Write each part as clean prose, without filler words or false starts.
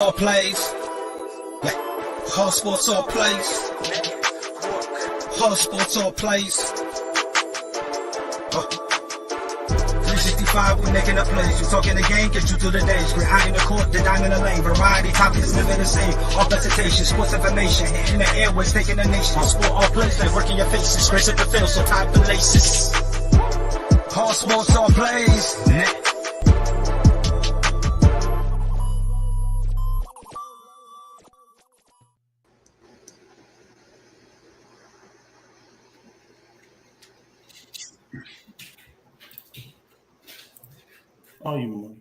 all plays. Like, all sports all plays. All sports all plays. 365, we making up plays. You talking the game, get you through the days. We're high in the court, the dime in the lane. Variety topics, living the same. All presentation, sports information. Hitting the airways, taking the nation. Sport all plays, like working your faces. Grace at the field, so tie the laces. All sports all plays. Oh, you money.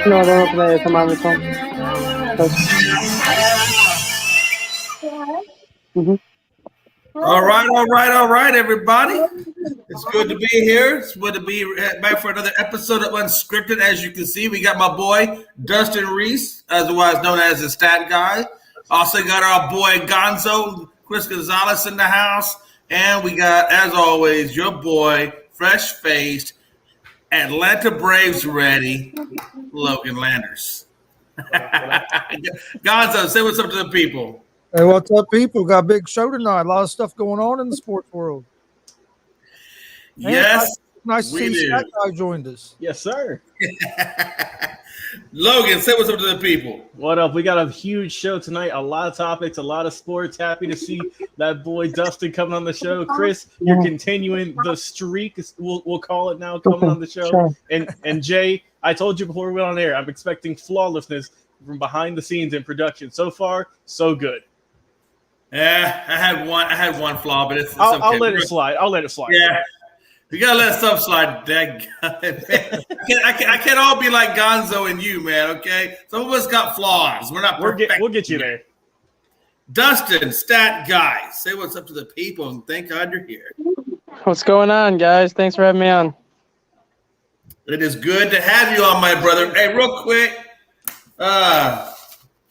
No, don't play it. Come on, let's go. All right, everybody. It's good to be here. It's good to be back for another episode of Unscripted. As you can see, we got my boy, Dustin Reese, otherwise known as the Stat Guy. Also got our boy, Gonzo, Chris Gonzalez in the house. And we got, as always, your boy, fresh-faced, Atlanta Braves ready, Logan Landers. Gonzo, say what's up to the people. Hey, what's up, people? Got a big show tonight. A lot of stuff going on in the sports world. Yes, nice to see Stat Guy joined us. Yes, sir. Logan, say what's up to the people. What up? We got a huge show tonight. A lot of topics, a lot of sports. Happy to see that boy Dustin coming on the show. Chris, you're continuing the streak. We'll call it now. Coming on the show. Sure. And Jay, I told you before we went on air, I'm expecting flawlessness from behind the scenes in production. So far, so good. Yeah, I had one flaw, but it's okay. I'll let it slide. Yeah. You gotta let stuff slide. I can't all be like Gonzo and you, man. Okay, some of us got flaws. We're not perfect. We'll get you there. Dustin, Stat Guy, say what's up to the people, and thank God you're here. What's going on, guys? Thanks for having me on. It is good to have you on, my brother. Hey, real quick,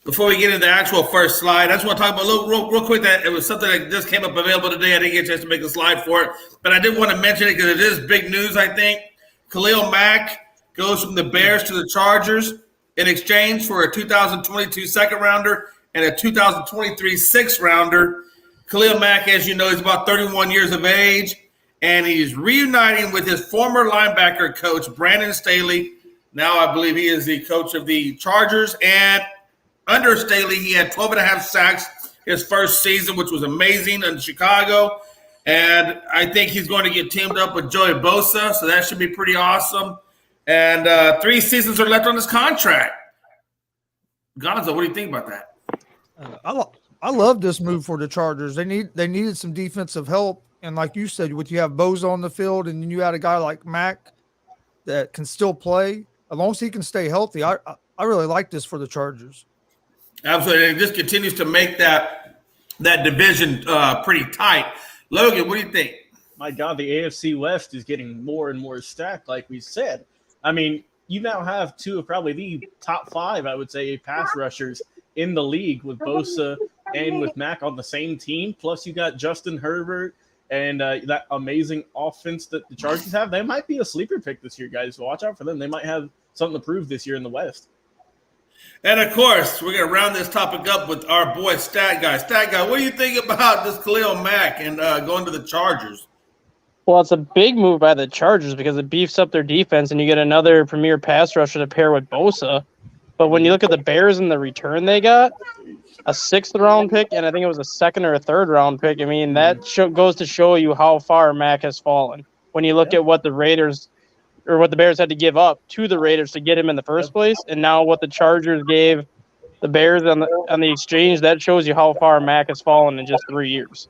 before we get into the actual first slide, I just want to talk about real quick that it was something that just came up available today. I didn't get a chance to make a slide for it, but I did want to mention it because it is big news, I think. Khalil Mack goes from the Bears to the Chargers in exchange for a 2022 second-rounder and a 2023 sixth-rounder. Khalil Mack, as you know, is about 31 years of age, and he's reuniting with his former linebacker coach, Brandon Staley. Now I believe he is the coach of the Chargers, and under Staley, he had 12 and a half sacks his first season, which was amazing in Chicago. And I think he's going to get teamed up with Joey Bosa, so that should be pretty awesome. And 3 seasons are left on his contract. Gonzo, what do you think about that? I love this move for the Chargers. They needed some defensive help, and like you said, you have Bosa on the field, and then you had a guy like Mack that can still play as long as he can stay healthy. I really like this for the Chargers. Absolutely. And it just continues to make that division pretty tight. Logan, what do you think? My God, the AFC West is getting more and more stacked, like we said. I mean, you now have 2 of probably the top 5, I would say, pass rushers in the league with Bosa and with Mack on the same team. Plus, you got Justin Herbert and that amazing offense that the Chargers have. They might be a sleeper pick this year, guys. So watch out for them. They might have something to prove this year in the West. And, of course, we're going to round this topic up with our boy Stat Guy. Stat Guy, what do you think about this Khalil Mack and going to the Chargers? Well, it's a big move by the Chargers because it beefs up their defense, and you get another premier pass rusher to pair with Bosa. But when you look at the Bears and the return they got, a 6th-round pick, and I think it was a 2nd or a 3rd-round pick. I mean, that goes to show you how far Mack has fallen. When you look at what the Raiders – or what the Bears had to give up to the Raiders to get him in the first place, and now what the Chargers gave the Bears on the exchange, that shows you how far Mack has fallen in just 3 years.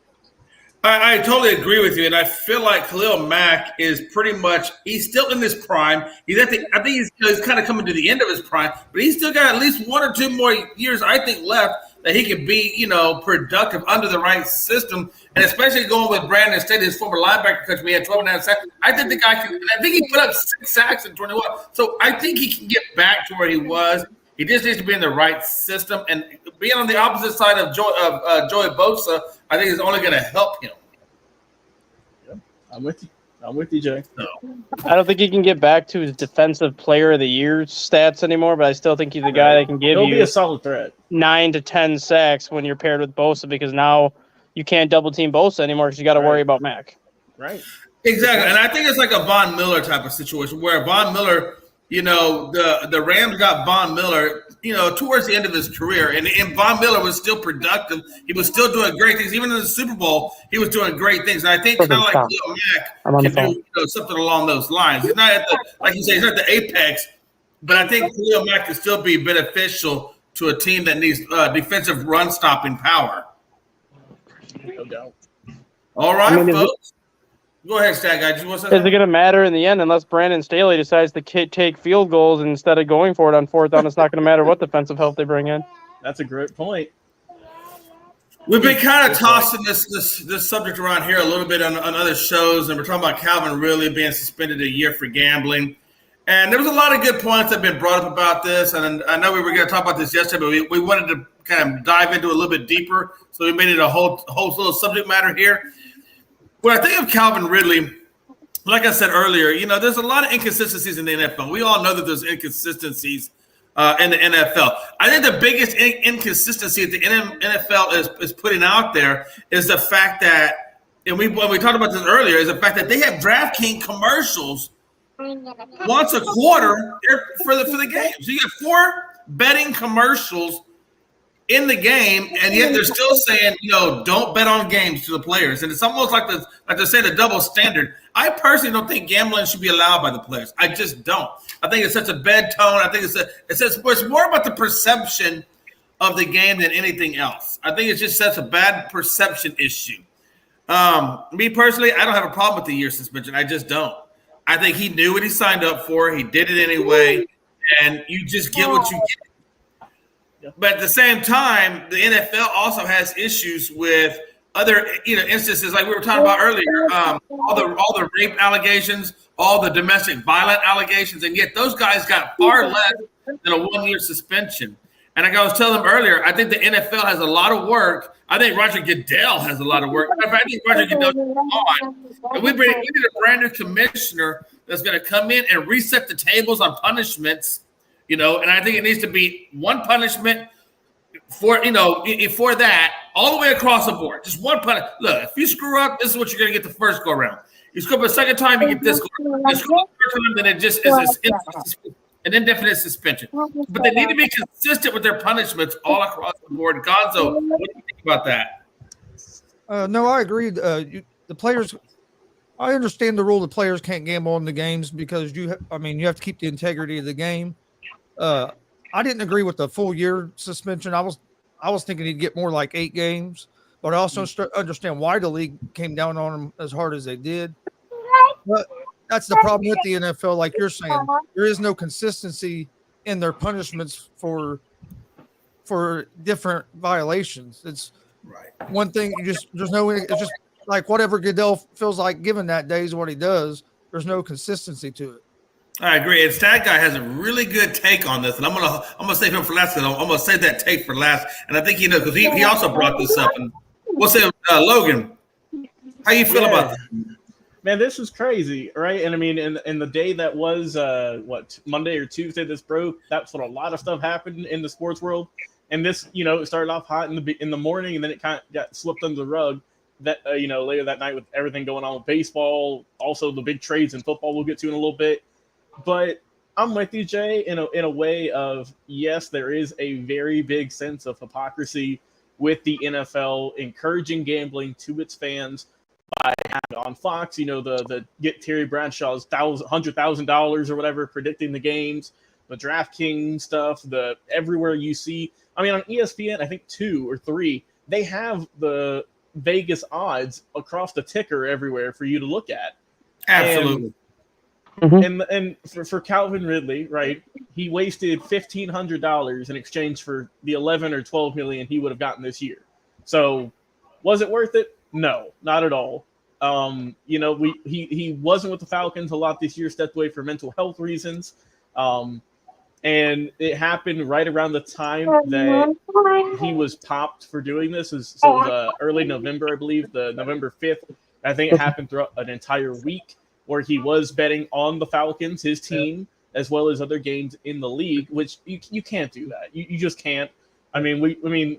I totally agree with you, and I feel like Khalil Mack is pretty much he's still in his prime. I think he's kind of coming to the end of his prime, but he's still got at least 1 or 2 more years, I think, left that he can be, productive under the right system, and especially going with Brandon Staley, his former linebacker coach. We had 12.5 sacks. I think the guy can. I think he put up 6 sacks in 21. So I think he can get back to where he was. He just needs to be in the right system, and being on the opposite side of Joey Bosa, I think is only going to help him. Yeah, I'm with you, Jay. So. I don't think he can get back to his defensive player of the year stats anymore, but I still think he's a guy that can give He'll you be a solid threat. 9 to 10 sacks when you're paired with Bosa, because now you can't double team Bosa anymore because you got to worry about Mac. Right. Exactly, and I think it's like a Von Miller type of situation where Von Miller, the Rams got Von Miller, towards the end of his career, and Von Miller was still productive. He was still doing great things. Even in the Super Bowl, he was doing great things. And I think kind of like Khalil Mack can do something along those lines. He's not like you say, he's not the apex, but I think Khalil Mack can still be beneficial to a team that needs defensive run-stopping power. No doubt. All right, folks. Go ahead, Stat Guy. Is it going to matter in the end unless Brandon Staley decides to take field goals instead of going for it on 4th down? It's not going to matter what defensive help they bring in. That's a great point. We've been kind of tossing this subject around here a little bit on other shows, and we're talking about Calvin Ridley being suspended a year for gambling. And there was a lot of good points that have been brought up about this, and I know we were going to talk about this yesterday, but we wanted to kind of dive into it a little bit deeper, so we made it a whole little subject matter here. When I think of Calvin Ridley, like I said earlier, there's a lot of inconsistencies in the NFL. We all know that there's inconsistencies in the NFL. I think the biggest inconsistency that the NFL is putting out there is the fact that, and when we talked about this earlier, is the fact that they have DraftKings commercials once a quarter for the game. So you got 4 betting commercials in the game, and yet they're still saying, don't bet on games to the players. And it's almost like they say the double standard. I personally don't think gambling should be allowed by the players. I just don't. I think it's such a bad tone. I think it's more about the perception of the game than anything else. I think it's just such a bad perception issue. Me personally, I don't have a problem with the year suspension. I just don't. I think he knew what he signed up for. He did it anyway, and you just get what you get. But at the same time, the NFL also has issues with other, instances like we were talking about earlier. All the rape allegations, all the domestic violence allegations, and yet those guys got far less than a 1-year suspension. And like I was telling them earlier, I think the NFL has a lot of work. I think Roger Goodell has a lot of work. I think Roger Goodell is on. And we need a brand new commissioner that's going to come in and reset the tables on punishments. And I think it needs to be one punishment for that all the way across the board. Just one punishment. Look, if you screw up, this is what you're going to get the first go around. You screw up a second time, you get this. You screw up the third time, then it just is an indefinite suspension. But they need to be consistent with their punishments all across the board. Gonzo, what do you think about that? No, I agree. The players. I understand the rule. The players can't gamble on the games because you have to keep the integrity of the game. I didn't agree with the full year suspension. I was thinking he'd get more like 8 games, but I also understand why the league came down on him as hard as they did. But that's the problem with the NFL. Like you're saying, there is no consistency in their punishments for different violations. It's right. One thing it's just like whatever Goodell feels like giving that day is what he does. There's no consistency to it. I agree. And Stat Guy has a really good take on this, and I'm gonna save him for last. I'm gonna save that take for last. And I think he knows because he also brought this up. And we'll say, Logan, how you feel about that? Man, this is crazy, right? And I mean, in the day that was Monday or Tuesday this broke, that's when a lot of stuff happened in the sports world. And this, it started off hot in the morning, and then it kind of got slipped under the rug. That later that night with everything going on with baseball, also the big trades in football we'll get to in a little bit. But I'm with you, Jay, in a way of, yes, there is a very big sense of hypocrisy with the NFL encouraging gambling to its fans by having on Fox, the get Terry Bradshaw's $100,000 or whatever predicting the games, the DraftKings stuff, everywhere you see. I mean, on ESPN, I think 2 or 3, they have the Vegas odds across the ticker everywhere for you to look at. Absolutely. And for Calvin Ridley, right, he wasted $1,500 in exchange for the 11 or 12 million he would have gotten this year. So was it worth it? No, not at all. He wasn't with the Falcons a lot this year, stepped away for mental health reasons. And it happened right around the time that he was popped for doing this. So it was early November, I believe, the November 5th. I think it happened throughout an entire week where he was betting on the Falcons, his team, as well as other games in the league, which you can't do that. You just can't. I mean,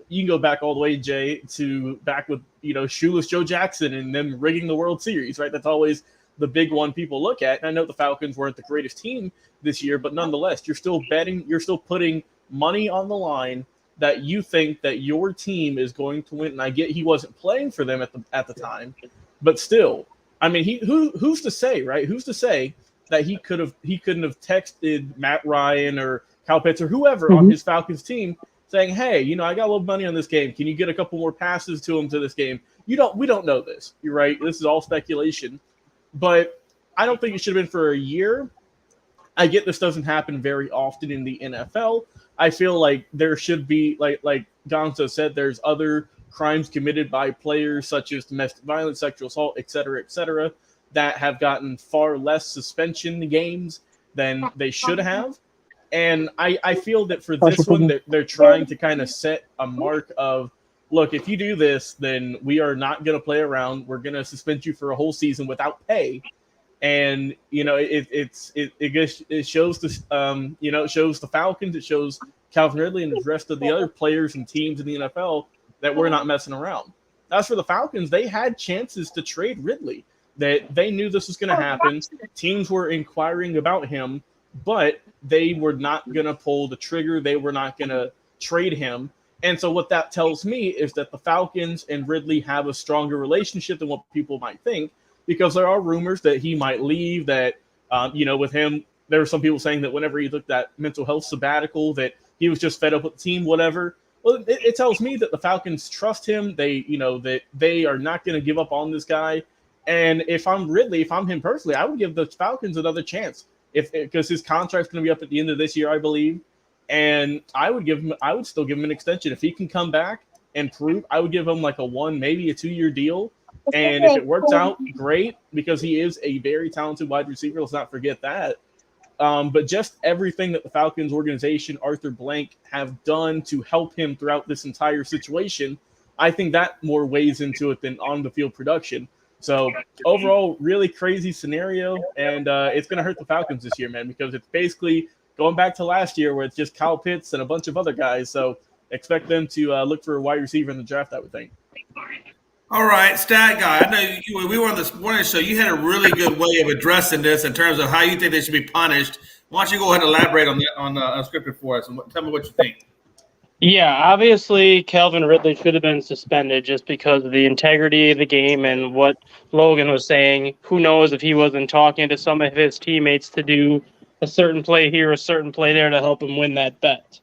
you can go back all the way, Jay, to back with, Shoeless Joe Jackson and them rigging the World Series, right? That's always the big one people look at. And I know the Falcons weren't the greatest team this year, but nonetheless, you're still betting, you're still putting money on the line that you think that your team is going to win. And I get he wasn't playing for them at the time, but still, I mean, who's to say, right? Who's to say that he couldn't have texted Matt Ryan or Kyle Pitts or whoever on his Falcons team saying, hey, I got a little money on this game. Can you get a couple more passes to him to this game? We don't know this. You're right. This is all speculation. But I don't think it should have been for a year. I get this doesn't happen very often in the NFL. I feel like there should be, like Gonzo said, there's other crimes committed by players such as domestic violence, sexual assault, et cetera, that have gotten far less suspension games than they should have. And I feel that for this one, they're trying to kind of set a mark of, look, if you do this, then we are not going to play around. We're going to suspend you for a whole season without pay. And, it shows this, it shows the Falcons, it shows Calvin Ridley and the rest of the other players and teams in the NFL that we're not messing around. As for the Falcons, they had chances to trade Ridley, that they knew this was going to happen. Teams were inquiring about him, but they were not going to pull the trigger. They were not going to trade him. And so what that tells me is that the Falcons and Ridley have a stronger relationship than what people might think, because there are rumors that he might leave, that, with him, there were some people saying that whenever he took that mental health sabbatical, that he was just fed up with the team, whatever. Well, it tells me that the Falcons trust him. They, that they are not going to give up on this guy. And if I'm Ridley, if I'm him personally, I would give the Falcons another chance, because his contract's going to be up at the end of this year, I believe. And I would still give him an extension. If he can come back and prove, I would give him like a 1, maybe a 2-year deal. And if it works out, great, because he is a very talented wide receiver. Let's not forget that. But just everything that the Falcons organization, Arthur Blank, have done to help him throughout this entire situation, I think that more weighs into it than on the field production. So overall, really crazy scenario, and it's going to hurt the Falcons this year, man, because it's basically going back to last year where it's just Kyle Pitts and a bunch of other guys. So expect them to look for a wide receiver in the draft, I would think. All right, Stat Guy, I know we were on this morning show. You had a really good way of addressing this in terms of how you think they should be punished. Why don't you go ahead and elaborate on that on Unscripted for us and tell me what you think. Yeah, obviously Calvin Ridley should have been suspended just because of the integrity of the game and what Logan was saying. Who knows if he wasn't talking to some of his teammates to do a certain play here, a certain play there to help him win that bet.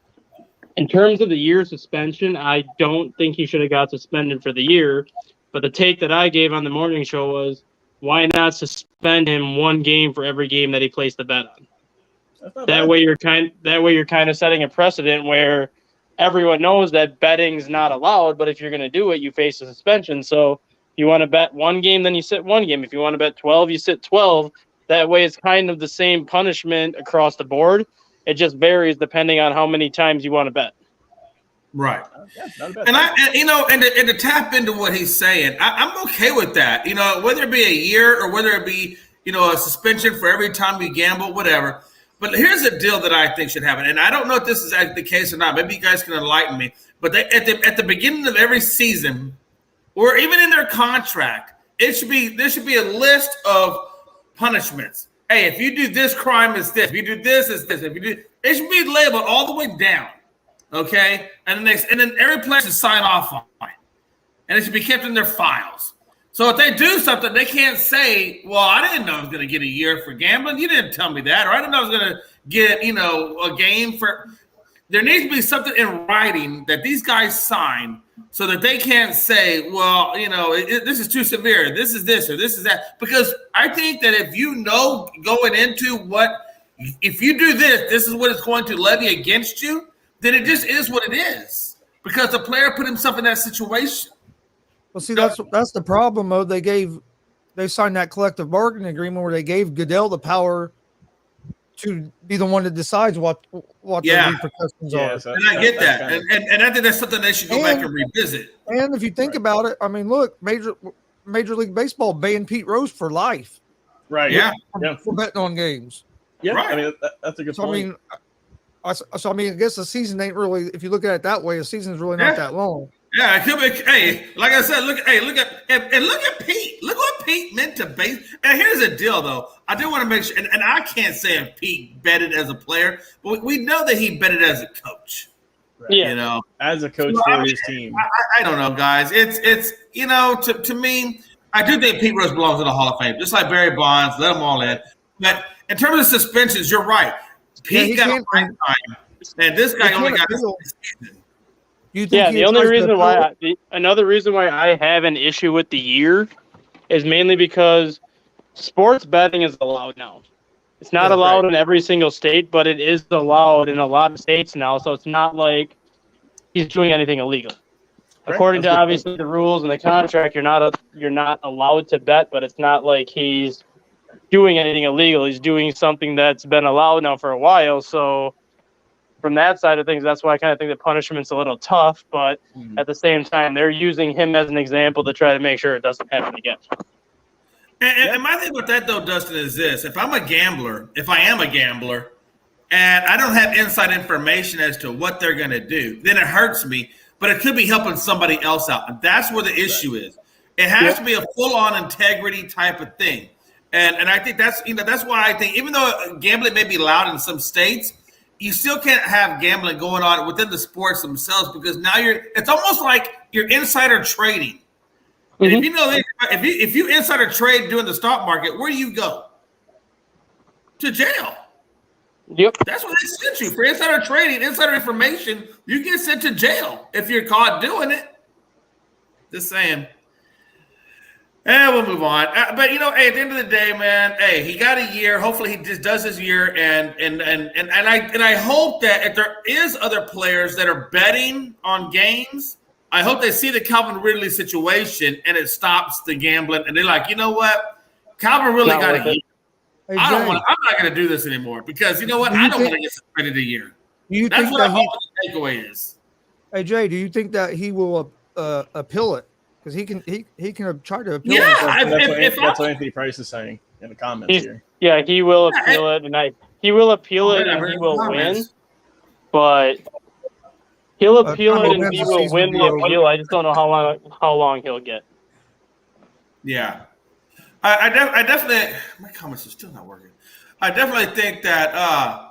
In terms of the year suspension, I don't think he should have got suspended for the year. But the take that I gave on the morning show was, why not suspend him 1 game for every game that he placed the bet on? That way you're kind of setting a precedent where everyone knows that betting's not allowed, but if you're going to do it, you face a suspension. So if you want to bet 1 game, then you sit 1 game. If you want to bet 12, you sit 12. That way it's kind of the same punishment across the board. It just varies depending on how many times you want to bet. Right. And to tap into what he's saying, I'm okay with that. Whether it be a year or whether it be, a suspension for every time you gamble, whatever. But here's a deal that I think should happen. And I don't know if this is the case or not. Maybe you guys can enlighten me. But at the beginning of every season, or even in their contract, there should be a list of punishments. Hey, if you do this crime, it's this. If you do this, it's this. It should be labeled all the way down. Okay, and then every player should sign off on it, and it should be kept in their files. So if they do something, they can't say, "Well, I didn't know I was going to get a year for gambling. You didn't tell me that, or I didn't know I was going to get, a game for." there needs to be something in writing that these guys sign so that they can't say, well, this is too severe. This is this or this is that. Because I think that if you know going into if you do this is what it's going to levy against you, then it just is what it is. Because the player put himself in that situation. Well, see, that's the problem, though. They signed that collective bargaining agreement where they gave Goodell the power to be the one that decides what the repercussions are. And I get that. And I think that's something they should go back and revisit. And if you think about it, I mean, look, Major League Baseball banned Pete Rose for life. Right. Yeah. For betting on games. Yeah. Right. I mean, that's a good point. I mean, I guess the season ain't really, if you look at it that way, the season is really not that long. Yeah, it could be. Hey, like I said, look at Pete. Look what Pete meant to base. And here's the deal, though. I do want to make sure, and I can't say if Pete betted as a player, but we know that he betted as a coach. Right. Yeah, as a coach for his team. I don't know, guys. It's to me, I do think Pete Rose belongs in the Hall of Fame, just like Barry Bonds. Let them all in. But in terms of suspensions, you're right. Pete got a time, and this guy only got a season. The only reason another reason why I have an issue with the year is mainly because sports betting is allowed now. It's not allowed in every single state, but it is allowed in a lot of states now. So it's not like he's doing anything illegal. Right. According to obviously the rules and the contract, you're not allowed to bet, but it's not like he's doing anything illegal. He's doing something that's been allowed now for a while. So from that side of things, that's why I kind of think the punishment's a little tough. But at the same time, they're using him as an example to try to make sure it doesn't happen again. And my thing with that, though, Dustin, is this. If I am a gambler, and I don't have inside information as to what they're going to do, then it hurts me. But it could be helping somebody else out. And that's where the issue is. It has to be a full-on integrity type of thing. And I think that's why I think even though gambling may be allowed in some states, you still can't have gambling going on within the sports themselves because now it's almost like you're insider trading. And if you know if you insider trade doing the stock market, where do you go? To jail. Yep. That's what they sent you for insider trading, insider information. You get sent to jail if you're caught doing it. Just saying. And we'll move on. But hey, at the end of the day, man, hey, he got a year. Hopefully, he just does his year. And I hope that if there is other players that are betting on games, I hope they see the Calvin Ridley situation and it stops the gambling. And they're like, you know what, Calvin really got a year. Hey, I'm not going to do this anymore because you know what, I don't want to get suspended a year. That's what I hope the takeaway is. Hey Jay, do you think that he will appeal it? Because he can try to appeal. Yeah, that's what Anthony Price is saying in the comments here. Yeah, he will appeal it, and he will appeal it, and he will win. But he'll appeal it, and he will win the appeal. I just don't know how long he'll get. Yeah, I definitely. My comments are still not working. I definitely think that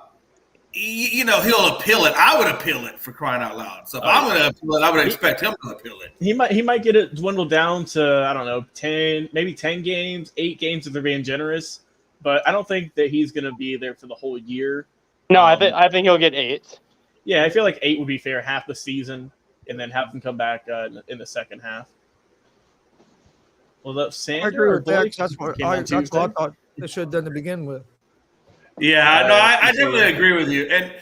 he'll appeal it. I would appeal it for crying out loud. So if I'm going to appeal it, I would expect him to appeal it. He might get it dwindled down to, I don't know, 10 games, 8 games if they're being generous. But I don't think that he's going to be there for the whole year. No, I think he'll get 8. Yeah, I feel like 8 would be fair, half the season, and then have him come back in the second half. Well, that's Sanders. I agree with that. That's what I thought they should have done to begin with. Yeah, no, I definitely agree with you. And,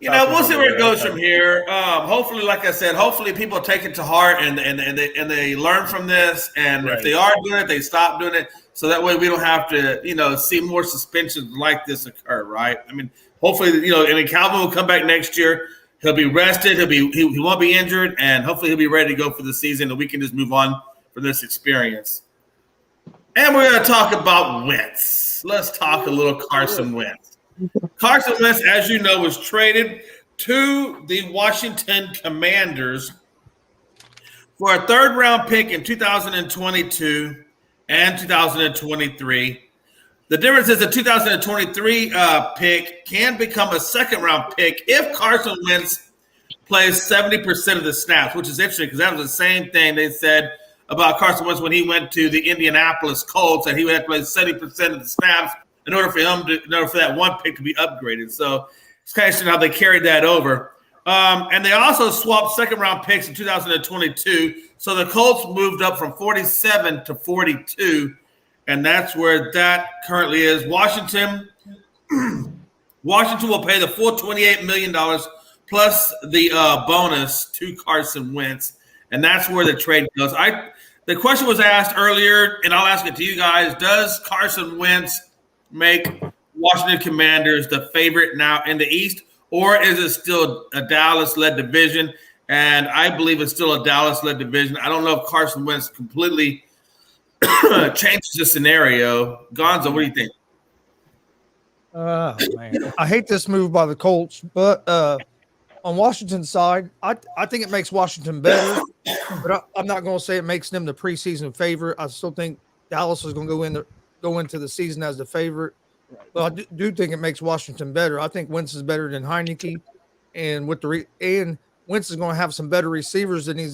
we'll see where it goes from here. Hopefully, like I said, people take it to heart and they learn from this. And if they are doing it, they stop doing it. So that way we don't have to, see more suspensions like this occur, right? I mean, hopefully, and Calvin will come back next year. He'll be rested. He won't be injured. And hopefully he'll be ready to go for the season and we can just move on from this experience. And we're going to talk about Wentz. Let's talk a little Carson Wentz. Carson Wentz, as you know, was traded to the Washington Commanders for a third-round pick in 2022 and 2023. The difference is the 2023 pick can become a second-round pick if Carson Wentz plays 70% of the snaps, which is interesting because that was the same thing they said about Carson Wentz when he went to the Indianapolis Colts, and he had to play 70% of the snaps in order for that one pick to be upgraded. So it's kind of interesting how they carried that over. And they also swapped second-round picks in 2022. So the Colts moved up from 47 to 42, and that's where that currently is. Washington will pay the full $28 million plus the bonus to Carson Wentz, and that's where the trade goes. The question was asked earlier, and I'll ask it to you guys. Does Carson Wentz make Washington Commanders the favorite now in the East, or is it still a Dallas-led division? And I believe it's still a Dallas-led division. I don't know if Carson Wentz completely changes the scenario. Gonzo, what do you think? Oh, man. I hate this move by the Colts, but on Washington's side, I think it makes Washington better, but I'm not going to say it makes them the preseason favorite. I still think Dallas is going to go into the season as the favorite, but I do think it makes Washington better. I think Wentz is better than Heineke, and Wentz is going to have some better receivers than he's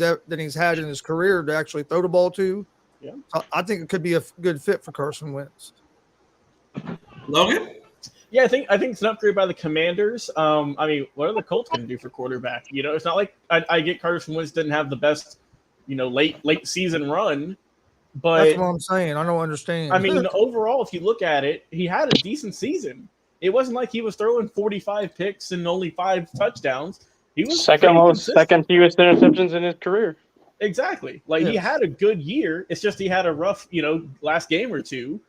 had in his career to actually throw the ball to. Yeah. I think it could be a good fit for Carson Wentz. Logan? Yeah, I think it's an upgrade by the Commanders. I mean, what are the Colts going to do for quarterback? You know, it's not like I get Carson Wentz didn't have the best, late season run, but that's what I'm saying. I don't understand. I mean, overall, if you look at it, he had a decent season. It wasn't like he was throwing 45 picks and only 5 touchdowns. He was second fewest interceptions in his career. Exactly. He had a good year. It's just he had a rough, last game or two.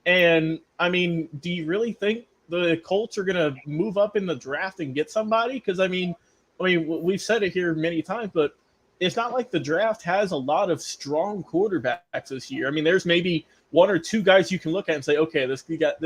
And I mean, do you really think the Colts are going to move up in the draft and get somebody? Because I mean, we've said it here many times, but it's not like the draft has a lot of strong quarterbacks this year. I mean, there's maybe 1 or 2 guys you can look at and say, okay, this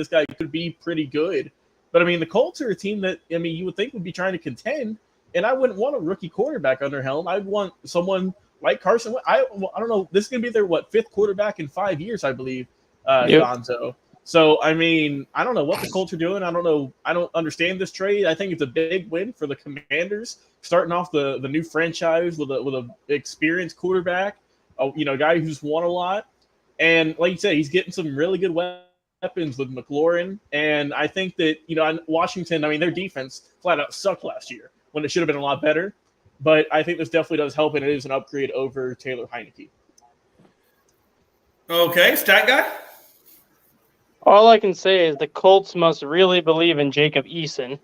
guy could be pretty good. But I mean, the Colts are a team that you would think would be trying to contend, and I wouldn't want a rookie quarterback under helm. I'd want someone like Carson. I don't know. This is going to be their 5th quarterback in 5 years, I believe. Gonzo. So, I mean, I don't know what the Colts are doing. I don't know. I don't understand this trade. I think it's a big win for the Commanders, starting off the new franchise with a experienced quarterback, a guy who's won a lot. And like you said, he's getting some really good weapons with McLaurin. And I think that, Washington, their defense flat out sucked last year when it should have been a lot better. But I think this definitely does help, and it is an upgrade over Taylor Heineke. Okay, stat guy? All I can say is the Colts must really believe in Jacob Eason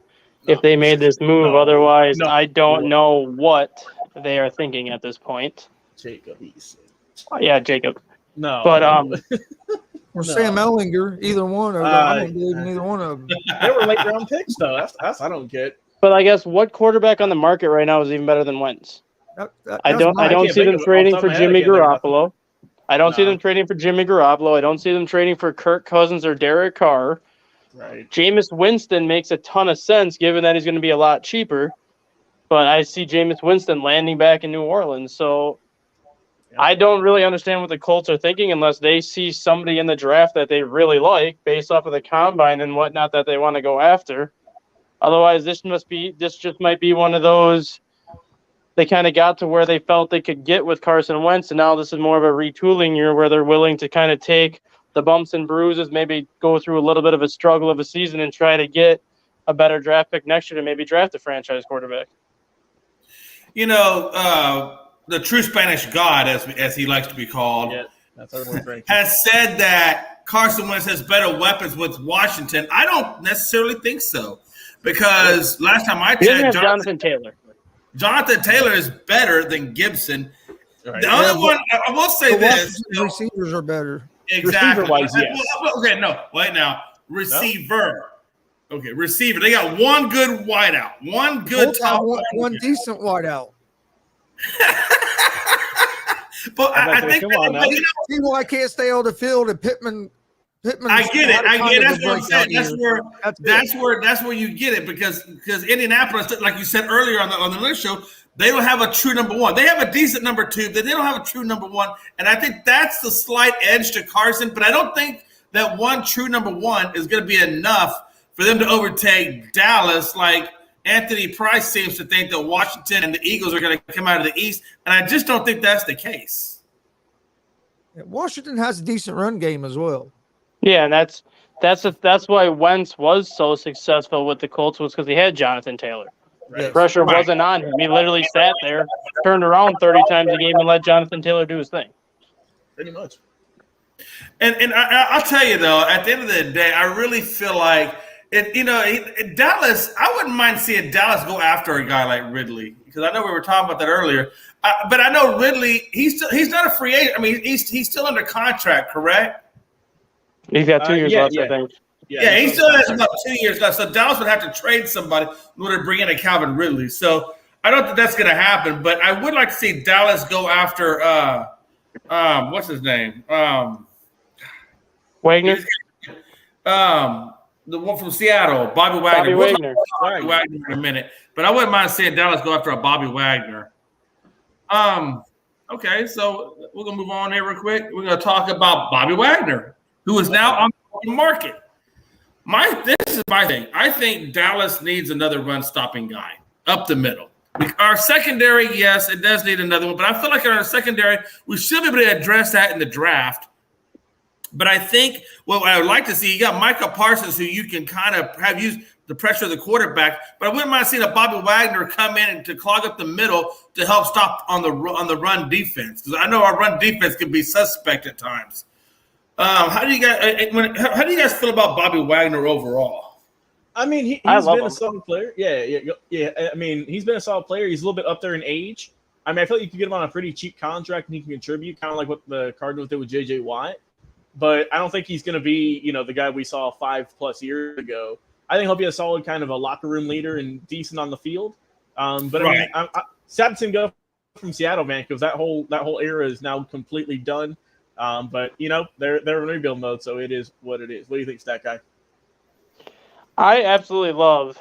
if they made this move. Otherwise, I don't know what they are thinking at this point. Jacob Eason. Yeah, Jacob. No. But or Sam Ellinger, either one of them. I don't believe in either one of them. They were late round picks, though. That's I don't get. But I guess what quarterback on the market right now is even better than Wentz? I don't see them trading for Jimmy Garoppolo. I don't see them trading for Jimmy Garoppolo. I don't see them trading for Kirk Cousins or Derek Carr. Right. Jameis Winston makes a ton of sense given that he's going to be a lot cheaper. But I see Jameis Winston landing back in New Orleans. So I don't really understand what the Colts are thinking unless they see somebody in the draft that they really like based off of the combine and whatnot that they want to go after. Otherwise, this just might be one of those. They kind of got to where they felt they could get with Carson Wentz, and now this is more of a retooling year where they're willing to kind of take the bumps and bruises, maybe go through a little bit of a struggle of a season and try to get a better draft pick next year to maybe draft a franchise quarterback. The true Spanish God, as he likes to be called, has said that Carson Wentz has better weapons with Washington. I don't necessarily think so because last time I checked, Jonathan Taylor is better than Gibson. Right. The other one, I will say this. Receivers are better. Exactly. Receiver-wise, yes. Okay, no. Wait now. Receiver. No? Okay, receiver. They got one good wideout. One good top. One decent wideout. But I think people I can't stay on the field and Pittman. I get it. That's what I'm saying. That's where you get it because Indianapolis, like you said earlier on the list show, they don't have a true number one. They have a decent number 2, but they don't have a true number 1. And I think that's the slight edge to Carson. But I don't think that one true number 1 is going to be enough for them to overtake Dallas. Like Anthony Price seems to think that Washington and the Eagles are going to come out of the East, and I just don't think that's the case. Washington has a decent run game as well. Yeah, and that's why Wentz was so successful with the Colts was because he had Jonathan Taylor. Right. Pressure wasn't on him. He literally sat there, turned around 30 times a game, and let Jonathan Taylor do his thing. Pretty much. And I'll tell you though, at the end of the day, I really feel like Dallas. I wouldn't mind seeing Dallas go after a guy like Ridley, because I know we were talking about that earlier. But I know Ridley. He's not a free agent. I mean, he's still under contract, correct? He's got 2 years left, I think. Yeah, he still has about 2 years left. So Dallas would have to trade somebody in order to bring in a Calvin Ridley. So I don't think that's going to happen. But I would like to see Dallas go after what's his name? Wagner. The one from Seattle, Bobby Wagner. Bobby Wagner in a minute. But I wouldn't mind seeing Dallas go after a Bobby Wagner. Okay, so we're gonna move on here real quick. We're gonna talk about Bobby Wagner, who is now on the market. This is my thing. I think Dallas needs another run-stopping guy up the middle. Our secondary, yes, it does need another one, but I feel like in our secondary, we should be able to address that in the draft. But I think what I would like to see, you got Micah Parsons, who you can kind of have used the pressure of the quarterback. But I wouldn't mind seeing a Bobby Wagner come in and to clog up the middle to help stop on the run defense, because I know our run defense can be suspect at times. How do you guys feel about Bobby Wagner overall? I mean, he's been a solid player. Yeah. I mean, he's been a solid player. He's a little bit up there in age. I mean, I feel like you can get him on a pretty cheap contract and he can contribute, kind of like what the Cardinals did with J.J. Watt. But I don't think he's going to be, the guy we saw 5+ years ago. I think he'll be a solid kind of a locker room leader and decent on the field. But right. I mean, sad to see him go from Seattle, man, because that whole era is now completely done. But they're in rebuild mode, so it is what it is. What do you think, Stat Guy? I absolutely love.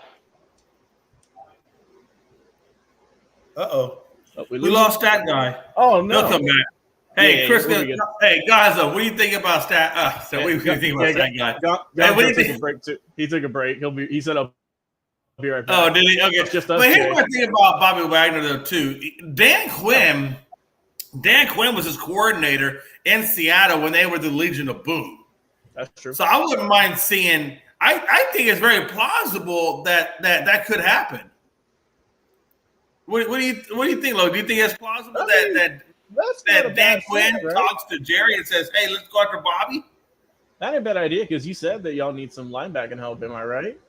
Uh-oh. We lost Stat Guy. Oh no! He'll come back. Hey, Chris. Hey, guys, what do you think about Stat? What do you think about Stat Guy? What do you think? He took a break. He said, "I'll be right back." Oh, did he? Okay. But here's one thing about Bobby Wagner, though, too. Dan Quinn was his coordinator in Seattle when they were the Legion of Boom. That's true. So I wouldn't mind seeing. I think it's very plausible that could happen. What do you think, Lo? Do you think it's plausible that Dan Quinn talks to Jerry and says, "Hey, let's go after Bobby"? That ain't a bad idea, because you said that y'all need some linebacking help. Am I right?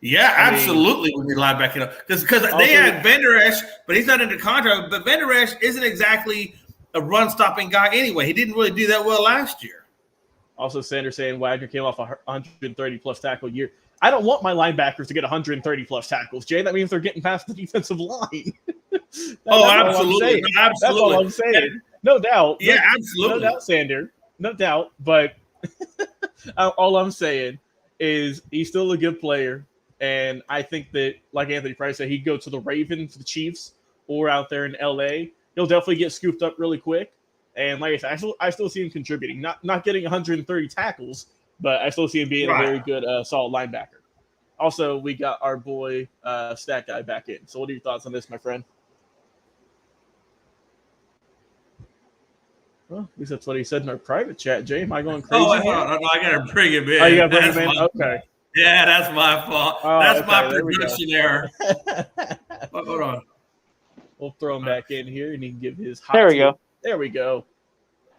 Yeah, absolutely. We need linebacking help because they had Vander Esch, but he's not under contract. But Vander Esch isn't exactly a run-stopping guy anyway. He didn't really do that well last year. Also, Sanders saying Wagner came off a 130+ tackle year. I don't want my linebackers to get 130+ tackles, Jay. That means they're getting past the defensive line. Absolutely. That's all I'm saying. No doubt. Yeah, absolutely. No doubt, Sander. No doubt. But all I'm saying is he's still a good player. And I think that, like Anthony Price said, he'd go to the Ravens, the Chiefs, or out there in L.A. He'll definitely get scooped up really quick. And like I said, I still see him contributing. Not getting 130 tackles, but I still see him being a very good, solid linebacker. Also, we got our boy Stat Guy back in. So what are your thoughts on this, my friend? Well, at least that's what he said in our private chat, Jay. Am I going crazy? I got to bring him in. Oh, you got to bring him in? Okay. Yeah, that's my fault. That's my production error. Hold on. We'll throw him back in here, and he can give his hot There we go. There we go.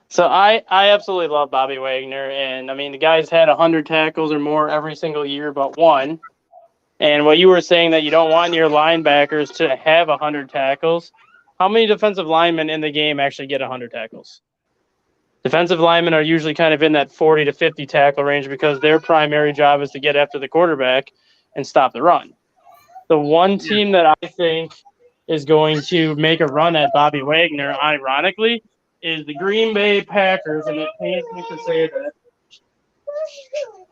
So I absolutely love Bobby Wagner, and I mean the guy's had 100 tackles or more every single year but one. And what you were saying that you don't want your linebackers to have 100 tackles, how many defensive linemen in the game actually get 100 tackles? Defensive linemen are usually kind of in that 40 to 50 tackle range because their primary job is to get after the quarterback and stop the run. The one team that I think is going to make a run at Bobby Wagner, ironically, is the Green Bay Packers, and it pains me to say that.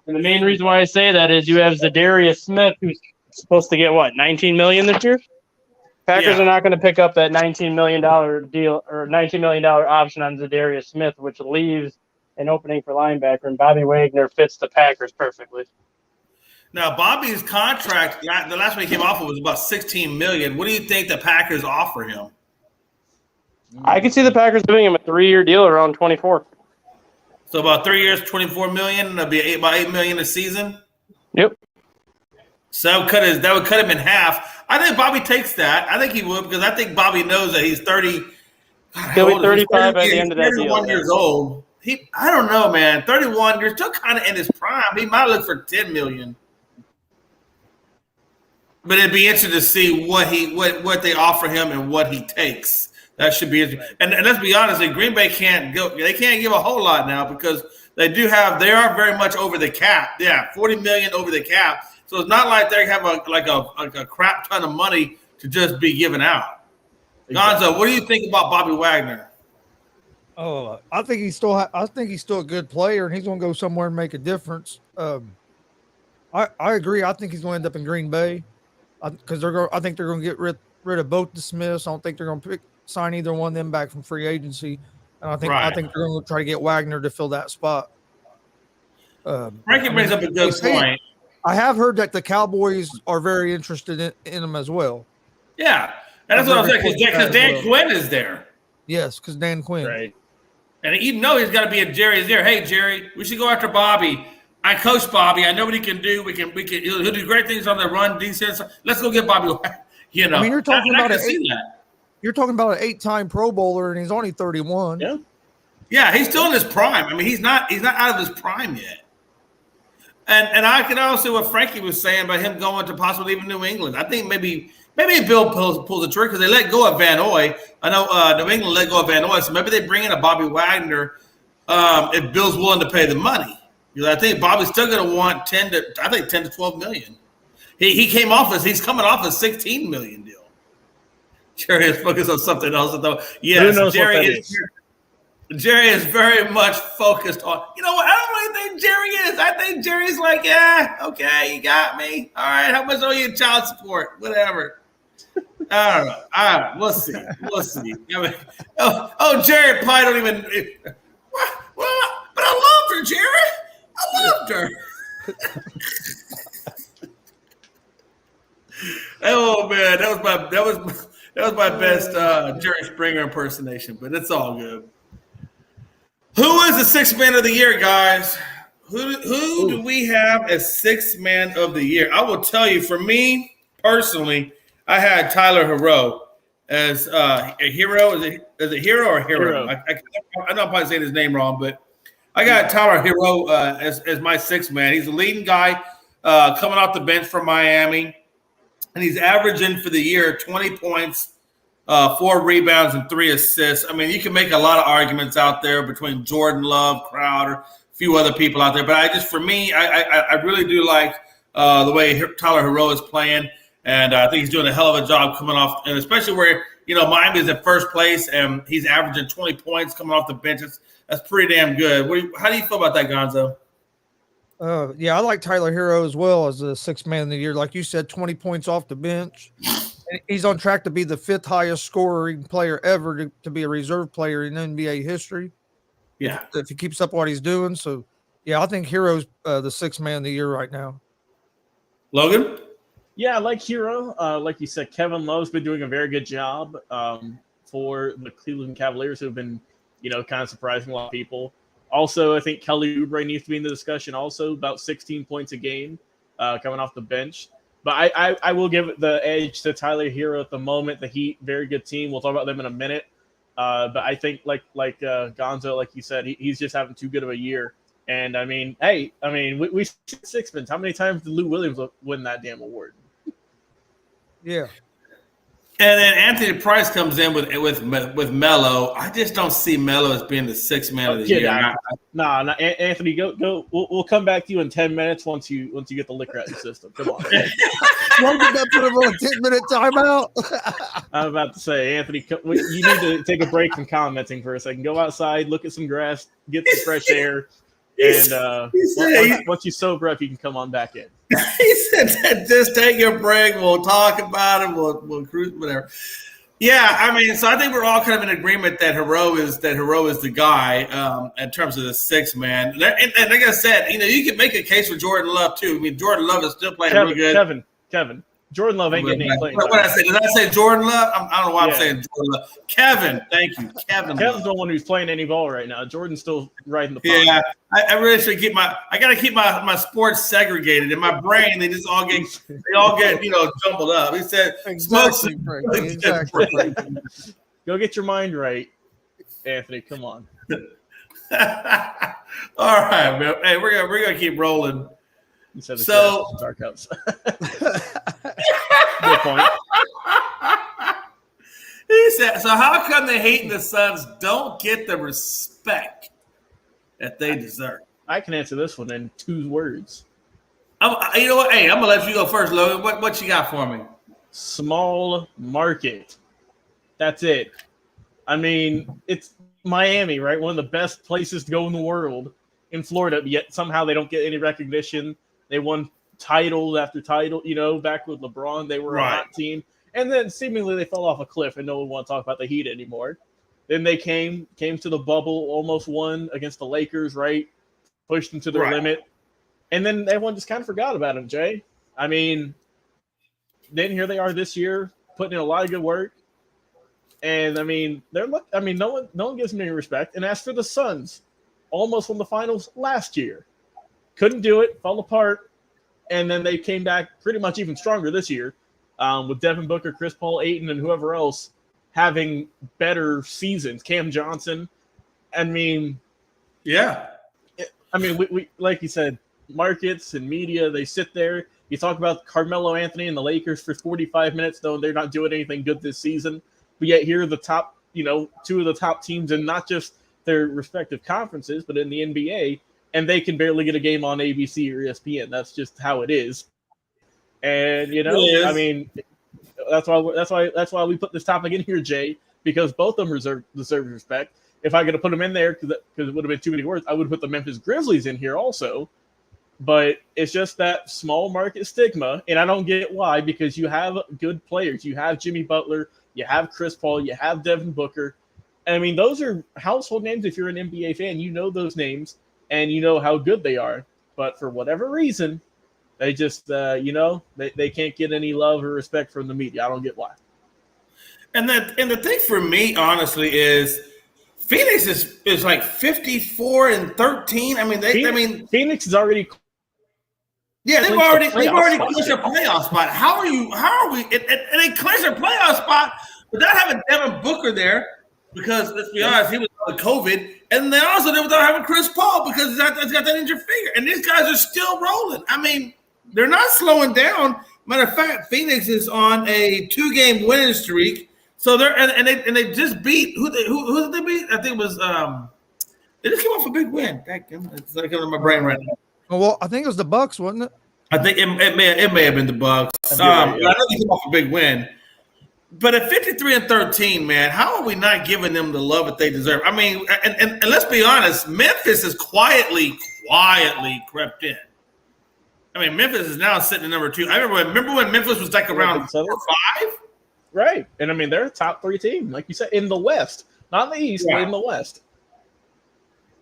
And the main reason why I say that is you have Zadarius Smith, who's supposed to get, $19 million this year? Packers are not going to pick up that $19 million deal or $19 million option on Zadarius Smith, which leaves an opening for linebacker, and Bobby Wagner fits the Packers perfectly. Now, Bobby's contract, the last one he came off of was about $16 million. What do you think the Packers offer him? I could see the Packers giving him a 3-year deal around 24. So about 3 years, $24 million. That'd be about $8 million a season. Yep. So that would cut him in half. I think Bobby takes that. I think he would because I think Bobby knows that he's 30. He'll be 35 at the end of that deal. 31 years old. I don't know, man. 31. You're still kind of in his prime. He might look for $10 million. But it'd be interesting to see what they offer him and what he takes. That should be interesting. And let's be honest, Green Bay can't go. They can't give a whole lot now because they are very much over the cap. Yeah, $40 million over the cap. So it's not like they have a crap ton of money to just be given out. Exactly. Gonzo, what do you think about Bobby Wagner? Oh, I think he's still a good player, and he's going to go somewhere and make a difference. I agree. I think he's going to end up in Green Bay because I think they're going to get rid of both the Smiths. I don't think they're going to sign either one of them back from free agency, and I think they're going to try to get Wagner to fill that spot. Frankie brings up a good point. I have heard that the Cowboys are very interested in him as well. Yeah, and that's what I'm saying because Dan Quinn is there. Yes, because Dan Quinn. Right. And you know he's got to be at Jerry's there. Hey, Jerry, we should go after Bobby. I coach Bobby. I know what he can do. He'll do great things on the run defense. Let's go get Bobby. You know, I mean, you're talking about an 8-time Pro Bowler, and he's only 31. Yeah, he's still in his prime. I mean, he's not out of his prime yet. And I can also see what Frankie was saying about him going to possibly even New England. I think maybe Bill pulls the trigger because they let go of Van Noy. I know New England let go of Van Noy, so maybe they bring in a Bobby Wagner if Bill's willing to pay the money. Because I think Bobby's still going to want 10 to $12 million. He's coming off a $16 million deal. Jerry is focused on something else though. Yes, Jerry is very much focused on. You know what? I don't really think Jerry is. I think Jerry's like, yeah, okay, you got me. All right, how much owe you in child support? Whatever. I don't know. All right, we'll see. I mean, Jerry probably don't even. Well, but I loved her, Jerry. I loved her. Oh man, that was my best Jerry Springer impersonation, but it's all good. Who is the sixth man of the year, guys? Who do we have as sixth man of the year? I will tell you, for me personally, I had Tyler Hero as a hero. Is it hero or hero? I know I'm probably saying his name wrong, but I got Tyler Hero as my sixth man. He's a leading guy coming off the bench from Miami, and he's averaging for the year 20 points. 4 rebounds and 3 assists. I mean, you can make a lot of arguments out there between Jordan Love, Crowder, a few other people out there. But I really do like the way Tyler Hero is playing. And I think he's doing a hell of a job coming off, and especially where, Miami is in first place and he's averaging 20 points coming off the bench. That's pretty damn good. How do you feel about that, Gonzo? Yeah, I like Tyler Hero as well as the sixth man of the year. Like you said, 20 points off the bench. He's on track to be the 5th highest scoring player ever to be a reserve player in NBA history. Yeah. If he keeps up what he's doing. So, yeah, I think Hero's the sixth man of the year right now. Logan? Yeah, I like Hero. Like you said, Kevin Love's been doing a very good job for the Cleveland Cavaliers, who have been, kind of surprising a lot of people. Also, I think Kelly Oubre needs to be in the discussion also, about 16 points a game coming off the bench. But I will give the edge to Tyler Hero at the moment. The Heat, very good team. We'll talk about them in a minute. But I think like Gonzo, like you said, he's just having too good of a year. And I mean, we sixpence. How many times did Lou Williams win that damn award? Yeah. And then Anthony Price comes in with Melo. I just don't see Melo as being the sixth man of the year. Nah, Anthony, go. We'll come back to you in 10 minutes once you get the liquor out of your system. Come on. Why did that put him on a 10-minute timeout? I'm about to say, Anthony, you need to take a break from commenting for a second. Go outside, look at some grass, get some fresh air, and once you sober up, you can come on back in. He said, just take your break. We'll talk about it. We'll cruise, whatever. Yeah, I mean, so I think we're all kind of in agreement that Hero is the guy in terms of the sixth man. And like I said, you can make a case for Jordan Love too. I mean, Jordan Love is still playing really good. Kevin. Jordan Love ain't getting any playing time. What did I say? Did I say Jordan Love? I don't know why I'm saying Jordan Love. Kevin, thank you. Kevin's the one who's playing any ball right now. Jordan's still riding the pocket. Yeah, I really should I got to keep my sports segregated. In my brain, they all get jumbled up. He said, Exactly. Exactly. Go get your mind right, Anthony. Come on. All right, man. Hey, we're gonna keep rolling. So dark house. Good point. He said, so how come the Heat and the Suns don't get the respect that they deserve? I can answer this one in 2 words. You know what? Hey, I'm gonna let you go first, Logan. What you got for me? Small market. That's it. I mean, it's Miami, right? One of the best places to go in the world in Florida, yet somehow they don't get any recognition. They won title after title, back with LeBron. They were a hot team. And then seemingly they fell off a cliff and no one wants to talk about the Heat anymore. Then they came to the bubble, almost won against the Lakers, right? Pushed them to their limit. And then everyone just kind of forgot about them, Jay. I mean, then here they are this year, putting in a lot of good work. And I mean, no one gives them any respect. And as for the Suns, almost won the finals last year. Couldn't do it, fell apart. And then they came back pretty much even stronger this year. With Devin Booker, Chris Paul, Ayton, and whoever else having better seasons. Cam Johnson. I mean, yeah. We like you said, markets and media, they sit there. You talk about Carmelo Anthony and the Lakers for 45 minutes, though they're not doing anything good this season. But yet here are the top, 2 of the top teams in not just their respective conferences, but in the NBA, and they can barely get a game on ABC or ESPN. That's just how it is. And I mean, that's why we put this topic in here, Jay, because both of them deserve respect. If I could have put them in there, because it would have been too many words, I would have put the Memphis Grizzlies in here also. But it's just that small market stigma, and I don't get why, because you have good players. You have Jimmy Butler, you have Chris Paul, you have Devin Booker. And I mean, those are household names. If you're an NBA fan, you know those names, and you know how good they are. But for whatever reason, they just, they can't get any love or respect from the media. I don't get why. And the thing for me, honestly, is Phoenix is like 54-13. I mean, Phoenix is already. Yeah, they've already clinched a playoff spot. How are we? And they clinched a playoff spot without having Devin Booker there, because let's be honest, he was on COVID, and they also did without having Chris Paul because he's got that injured finger. And these guys are still rolling. I mean, they're not slowing down. Matter of fact, Phoenix is on a 2-game winning streak. So they're and they just beat who did they beat? I think it was they just came off a big win. It's like in my brain right now. Well, I think it was the Bucks, wasn't it? I think it may have been the Bucks. I know they came off a big win. But at 53-13, man, how are we not giving them the love that they deserve? I mean, and let's be honest, Memphis has quietly crept in. I mean, Memphis is now sitting at number 2. I remember when Memphis was like around 4 or 5? Right. And I mean, they're a top 3 team, like you said, in the West. Not in the East, but in the West.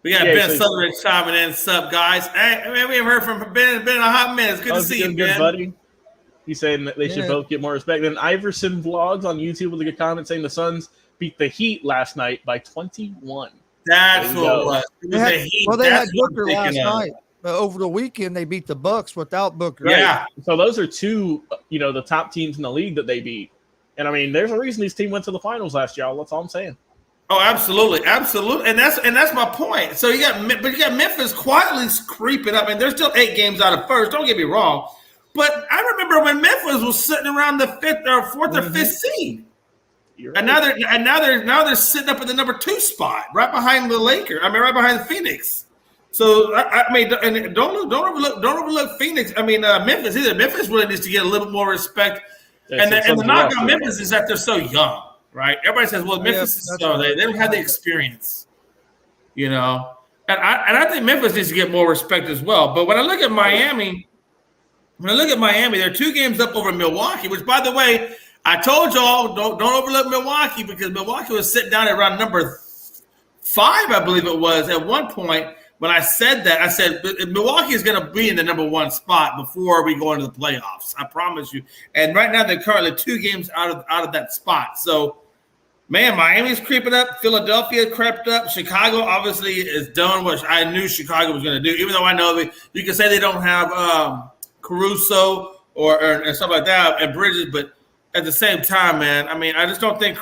We got Ben Sutherland chiming in. Sup, guys? Hey, man, we haven't heard from Ben. It's been a hot minute. It's good to see you, Ben. Buddy. He's saying that they should both get more respect. Then Iverson Vlogs on YouTube with a good comment saying the Suns beat the Heat last night by 21. That's what it was. They had Booker last night. But over the weekend, they beat the Bucks without Booker. Yeah. Right. So those are 2, the top teams in the league that they beat. And I mean, there's a reason these teams went to the finals last year. That's all I'm saying. Oh, absolutely, and that's my point. So you got Memphis quietly creeping up, and they're still 8 games out of first. Don't get me wrong, but I remember when Memphis was sitting around the 5th or 4th or 5th seed, right. and now they're sitting up at the number 2 spot, right behind the Lakers. I mean, right behind Phoenix. So I mean, and don't overlook Phoenix. I mean, Memphis. Memphis really needs to get a little more respect. And the knock on Memphis is that they're so young. Right, everybody says, "Well, Memphis is so they don't have the experience," and I think Memphis needs to get more respect as well. But when I look at Miami, they're 2 games up over Milwaukee. Which, by the way, I told y'all don't overlook Milwaukee, because Milwaukee was sitting down at around number 5, I believe it was, at one point when I said that, I said Milwaukee is going to be in the number 1 spot before we go into the playoffs. I promise you. And right now they're currently 2 games out of that spot. So, man, Miami's creeping up. Philadelphia crept up. Chicago obviously is done what I knew Chicago was going to do. Even though I know that you can say they don't have Caruso or stuff like that and Bridges, but at the same time, man, I mean, I just don't think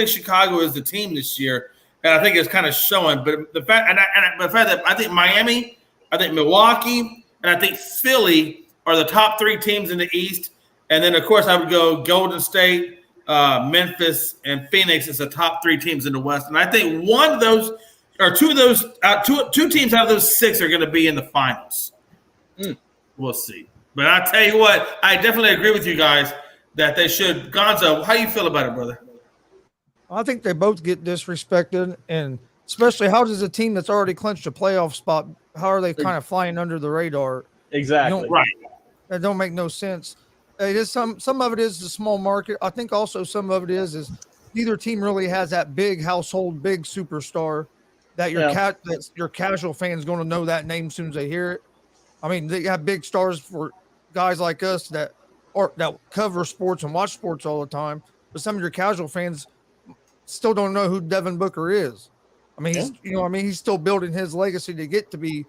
Chicago is the team this year. And I think it's kind of showing, but the fact that I think Miami, I think Milwaukee, and I think Philly are the top 3 teams in the East, and then of course I would go Golden State, Memphis, and Phoenix as the top 3 teams in the West. And I think one of those or two of those, two teams out of those 6 are going to be in the finals. We'll see, but I tell you what, I definitely agree with you guys that they should. Gonzo, how you feel about it, brother? I think they both get disrespected, and especially how does a team that's already clinched a playoff spot, how are they kind of flying under the radar? Exactly. Right. That don't make no sense. It is some of it is the small market. I think also some of it is neither team really has that big household, big superstar that your casual fan is going to know that name as soon as they hear it. I mean, they have big stars for guys like us that cover sports and watch sports all the time, but some of your casual fans still don't know who Devin Booker is. I mean, he's still building his legacy to get to be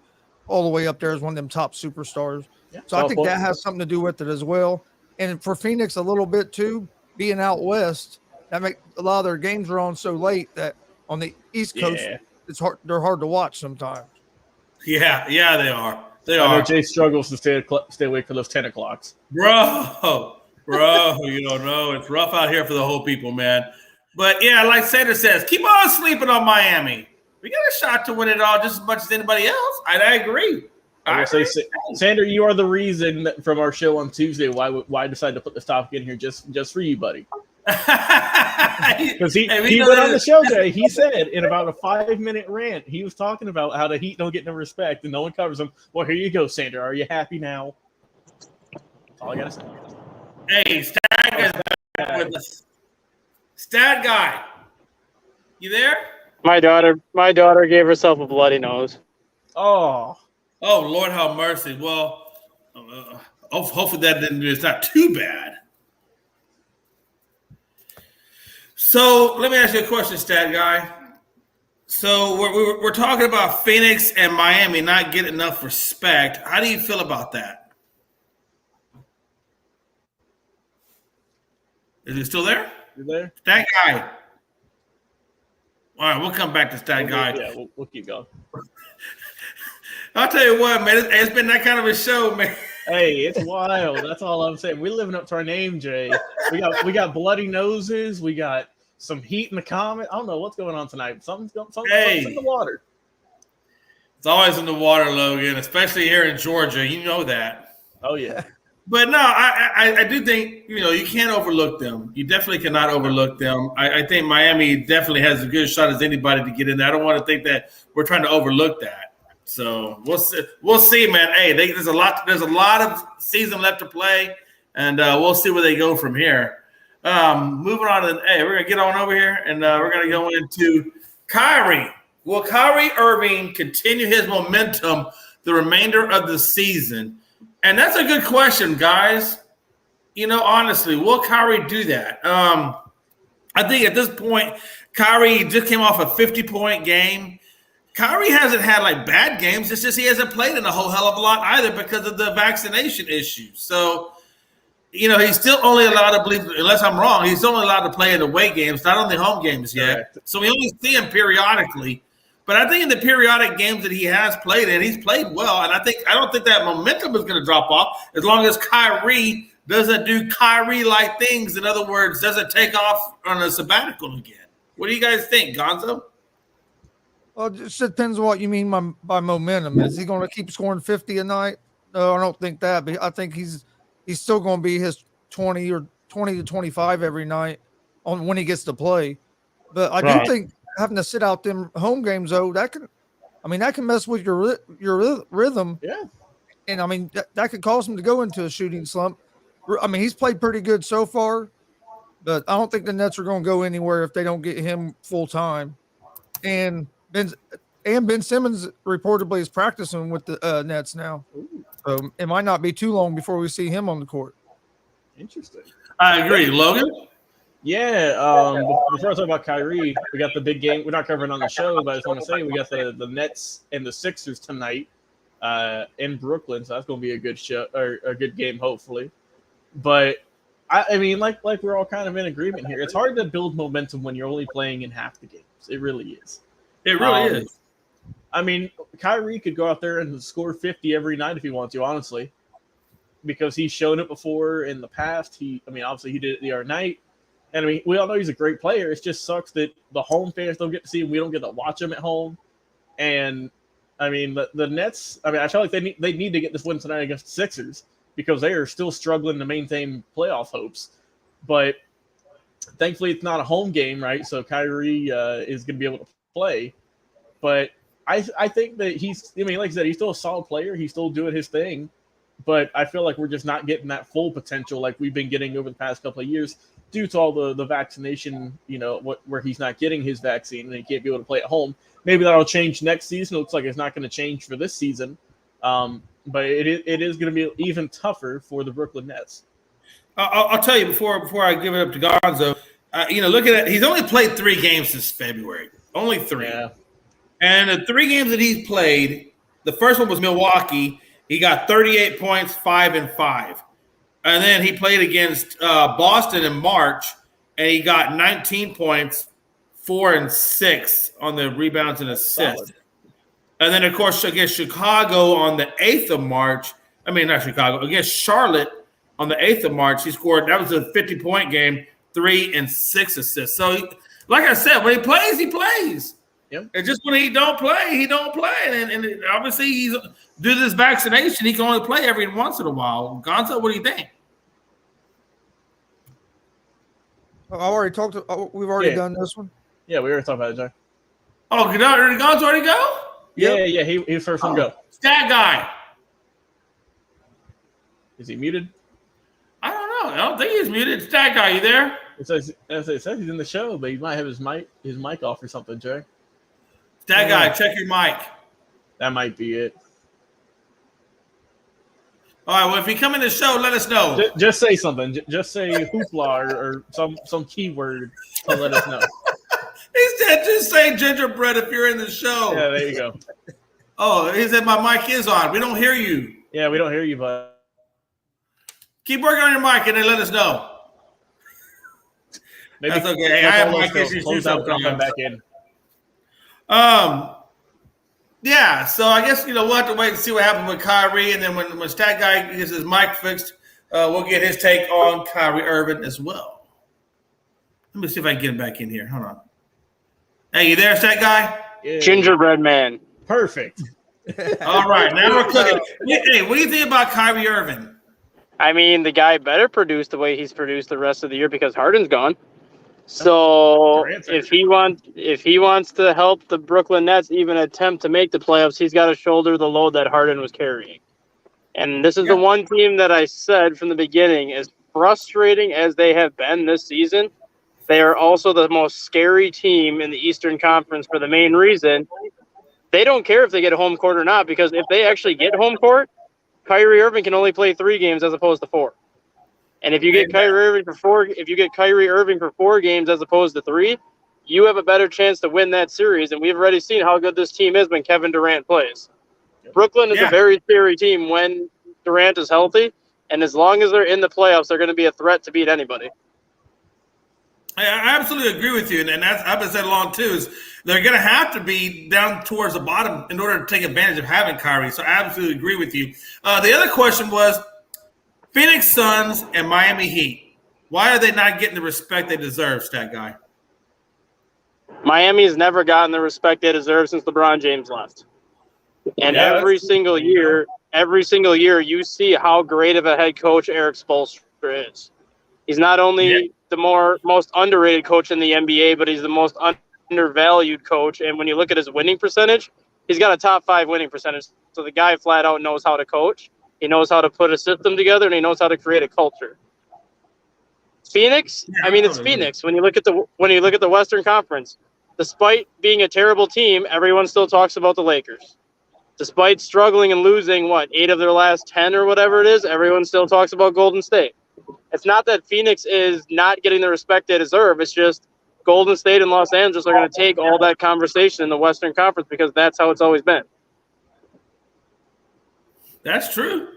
all the way up there as one of them top superstars. Yeah. So I think that has something to do with it as well. And for Phoenix a little bit too, being out west, that make a lot of their games are on so late that on the East Coast, they're hard to watch sometimes. Yeah, they are. I know Jay struggles to stay awake for those 10 o'clocks. Bro, you don't know. It's rough out here for the whole people, man. But, yeah, like Sanders says, keep on sleeping on Miami. We got a shot to win it all just as much as anybody else. I agree. I say, Sander, you are the reason from our show on Tuesday why I decided to put this topic in here just for you, buddy. Because he went on the show today. He said in about a 5-minute rant, he was talking about how the Heat don't get no respect and no one covers them. Well, here you go, Sander. Are you happy now? That's all I gotta say. Hey, Stag is back with us. Stat guy, you there? My daughter gave herself a bloody nose. Oh, Lord have mercy. Well, hopefully it's not too bad. So let me ask you a question, Stat guy. So we're talking about Phoenix and Miami not getting enough respect. How do you feel about that? Is he still there? You there? Stat guy. All right, we'll come back to Stat guy. Yeah, we'll keep going. I'll tell you what, man. It's been that kind of a show, man. Hey, it's wild. That's all I'm saying. We're living up to our name, Jay. We got bloody noses. We got some heat in the comment. I don't know what's going on tonight. Something's in the water. It's always in the water, Logan, especially here in Georgia. You know that. Oh, yeah. But no, I do think, you can't overlook them. You definitely cannot overlook them. I think Miami definitely has as good a shot as anybody to get in there. I don't want to think that we're trying to overlook that. So we'll see, man. Hey, there's a lot of season left to play, and we'll see where they go from here. Moving on to we're gonna get on over here, and we're gonna go into Kyrie. Will Kyrie Irving continue his momentum the remainder of the season? And that's a good question, guys. Honestly, will Kyrie do that? I think at this point, Kyrie just came off a 50-point game. Kyrie hasn't had bad games. It's just he hasn't played in a whole hell of a lot either because of the vaccination issue. So, he's still only allowed to believe, unless I'm wrong, he's only allowed to play in away games, not on the home games yet. Correct. So we only see him periodically. But I think in the periodic games that he has played in, he's played well. And I don't think that momentum is going to drop off as long as Kyrie doesn't do Kyrie-like things. In other words, doesn't take off on a sabbatical again. What do you guys think, Gonzo? Well, it just depends on what you mean by momentum. Is he going to keep scoring 50 a night? No, I don't think that. But I think he's still going to be his 20 to 25 every night when he gets to play. But I do think having to sit out them home games, though, that can mess with your rhythm. Yeah. And that could cause him to go into a shooting slump. He's played pretty good so far, but I don't think the Nets are going to go anywhere if they don't get him full time. And and Ben Simmons reportedly is practicing with the Nets now. So it might not be too long before we see him on the court. Interesting. I agree. Logan? Yeah. Before I talk about Kyrie, we got the big game. We're not covering on the show, but I just want to say we got the Nets and the Sixers tonight in Brooklyn. So that's going to be a good show or a good game, hopefully. But I mean, like we're all kind of in agreement here. It's hard to build momentum when you're only playing in half the games. It really is. It really is. I mean, Kyrie could go out there and score 50 every night if he wants to, honestly, because he's shown it before in the past. Obviously he did it the other night. And I mean, we all know he's a great player. It just sucks that the home fans don't get to see him. We don't get to watch him at home. And I mean, the Nets, I feel like they need to get this win tonight against the Sixers because they are still struggling to maintain playoff hopes. But thankfully it's not a home game, right? So Kyrie is going to be able to play. But I think that like I said, he's still a solid player. He's still doing his thing. But I feel like we're just not getting that full potential like we've been getting over the past couple of years due to all the vaccination, where he's not getting his vaccine and he can't be able to play at home. Maybe that'll change next season. It looks like it's not going to change for this season. But it is going to be even tougher for the Brooklyn Nets. I'll tell you before I give it up to Gonzo, look at it. He's only played 3 games since February. Only 3. Yeah. And the 3 games that he's played, the first one was Milwaukee. He got 38 points, 5 and 5. And then he played against Boston in March, and he got 19 points, 4 and 6 on the rebounds and assists. Solid. And then, of course, against Chicago on the 8th of March. Not Chicago. Against Charlotte on the 8th of March, he scored. That was a 50-point game, 3 and 6 assists. So, like I said, when he plays, he plays. Yep. And just when he don't play, he don't play. And obviously, he's due to this vaccination, he can only play every once in a while. Gonzo, what do you think? I already talked. We've already done this one. Yeah, we already talked about it, Jack. Oh, did Gonzo already go? Yeah. He was first one to go. Stat guy. Is he muted? I don't know. I don't think he's muted. Stat guy, you there? It says he's in the show, but he might have his mic off or something, Jack. Stat guy, check your mic. That might be it. All right. Well, if you come in the show, let us know. Just say something. Just say hoopla or some keyword to let us know. He said, just say gingerbread if you're in the show. Yeah, there you go. Oh, he said my mic is on. We don't hear you. Yeah, we don't hear you, but keep working on your mic and then let us know. maybe that's okay. Hey, I have mic issues too. Come back in. Yeah, so I guess we'll have to wait and see what happens with Kyrie, and then when Stat Guy gets his mic fixed, we'll get his take on Kyrie Irving as well. Let me see if I can get him back in here. Hold on. Hey, you there, Stat Guy? Yeah. Gingerbread man. Perfect. All right, now we're cooking. Hey, what do you think about Kyrie Irving? I mean, the guy better produce the way he's produced the rest of the year because Harden's gone. So if he wants to help the Brooklyn Nets even attempt to make the playoffs, he's got to shoulder the load that Harden was carrying. And this is the one team that I said from the beginning, as frustrating as they have been this season, they are also the most scary team in the Eastern Conference for the main reason they don't care if they get home court or not, because if they actually get home court, Kyrie Irving can only play 3 games as opposed to 4. And if you get Kyrie Irving for 4 games as opposed to 3, you have a better chance to win that series. And we've already seen how good this team is when Kevin Durant plays. Brooklyn is a very scary team when Durant is healthy, and as long as they're in the playoffs, they're going to be a threat to beat anybody. I absolutely agree with you, and that's I've been said along too. Is they're going to have to be down towards the bottom in order to take advantage of having Kyrie. So I absolutely agree with you. The other question was Phoenix Suns and Miami Heat. Why are they not getting the respect they deserve, Stat Guy? Miami has never gotten the respect they deserve since LeBron James left. And every single year, you see how great of a head coach Eric Spoelstra is. He's not only the most underrated coach in the NBA, but he's the most undervalued coach. And when you look at his winning percentage, he's got a top 5 winning percentage. So the guy flat out knows how to coach. He knows how to put a system together, and he knows how to create a culture. Phoenix, it's Phoenix. When you look at the Western Conference, despite being a terrible team, everyone still talks about the Lakers. Despite struggling and losing, 8 of their last 10 or whatever it is, everyone still talks about Golden State. It's not that Phoenix is not getting the respect they deserve. It's just Golden State and Los Angeles are going to take all that conversation in the Western Conference because that's how it's always been. That's true.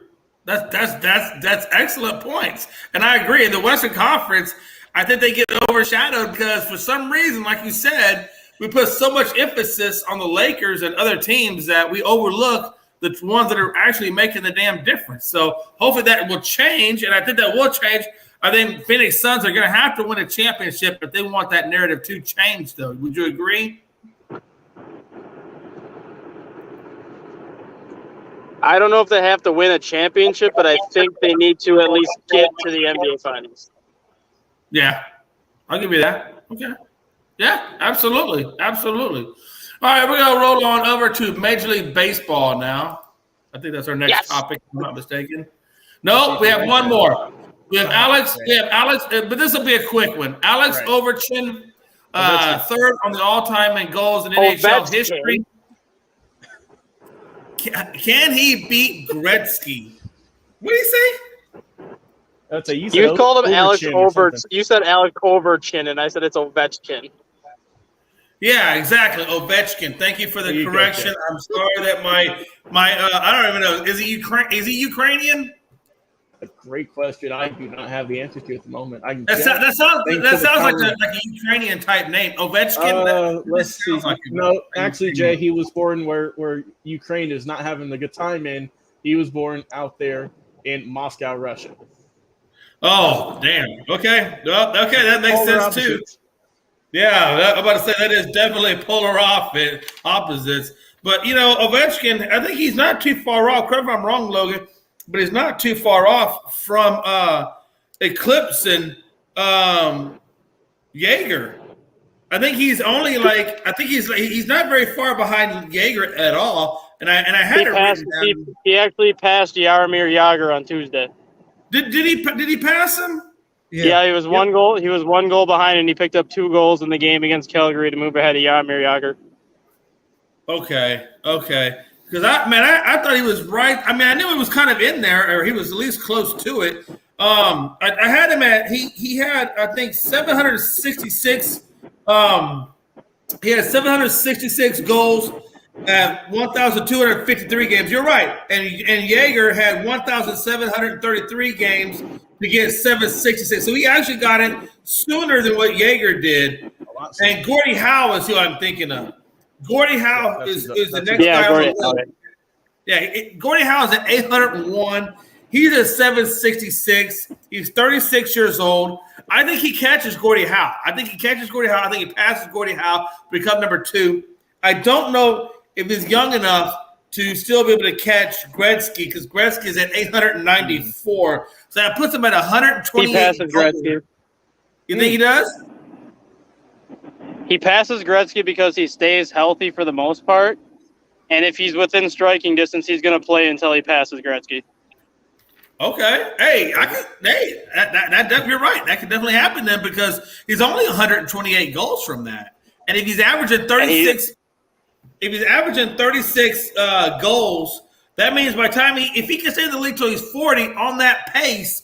That's excellent points. And I agree. In the Western Conference, I think they get overshadowed because for some reason, like you said, we put so much emphasis on the Lakers and other teams that we overlook the ones that are actually making the damn difference. So hopefully that will change, and I think that will change. I think Phoenix Suns are going to have to win a championship if they want that narrative to change, though. Would you agree? I don't know if they have to win a championship, but I think they need to at least get to the NBA Finals. Yeah, I'll give you that. Okay. Yeah, absolutely. Absolutely. All right, we're going to roll on over to Major League Baseball now. I think that's our next topic, if I'm not mistaken. No, we have one more. We have Alex, but this will be a quick one. Alex Ovechkin, third on the all-time in goals in NHL history. Can he beat Gretzky? What did he say? That's a you called him Alex Ovechkin. You said Alex Ovechkin, and I said it's Ovechkin. Yeah, exactly. Ovechkin. Thank you for the correction. I'm sorry that my I don't even know. Is he Ukrainian? A great question. I do not have the answer to at the moment. That sounds like a Ukrainian type name. Ovechkin. Let's see. No, actually, Jay, he was born where Ukraine is not having the good time in. He was born out there in Moscow, Russia. Oh, damn. Okay. Well, okay, that makes sense too. Yeah, I'm about to say that is definitely polar opposites. But, Ovechkin, I think he's not too far off. Correct me if I'm wrong, Logan, but he's not too far off from eclipsing Jaeger. I think he's only he's not very far behind Jaeger at all. And I had it written down. He actually passed Jaromir Jagr on Tuesday. Did he pass him? Yeah, he was one goal. He was one goal behind, and he picked up 2 goals in the game against Calgary to move ahead of Jaromir Jagr. Okay. Because I thought he was right. I mean, I knew he was kind of in there, or he was at least close to it. I had him at he had I think 766. He had 766 goals at 1,253 games. You're right, and Jaeger had 1,733 games to get 766. So he actually got it sooner than what Jaeger did. And Gordie Howe is who I'm thinking of. Gordie Howe is the next guy on the list. Yeah, Gordie Howe is at 801. He's at 766. He's 36 years old. I think he catches Gordie Howe. I think he passes Gordie Howe to become number 2. I don't know if he's young enough to still be able to catch Gretzky because Gretzky is at 894. So that puts him at 128. He passes Gretzky. You think he does? He passes Gretzky because he stays healthy for the most part. And if he's within striking distance, he's going to play until he passes Gretzky. Okay. Hey, you're right. That could definitely happen then because he's only 128 goals from that. And if he's averaging 36 goals, that means by the time if he can stay in the league till he's 40 on that pace,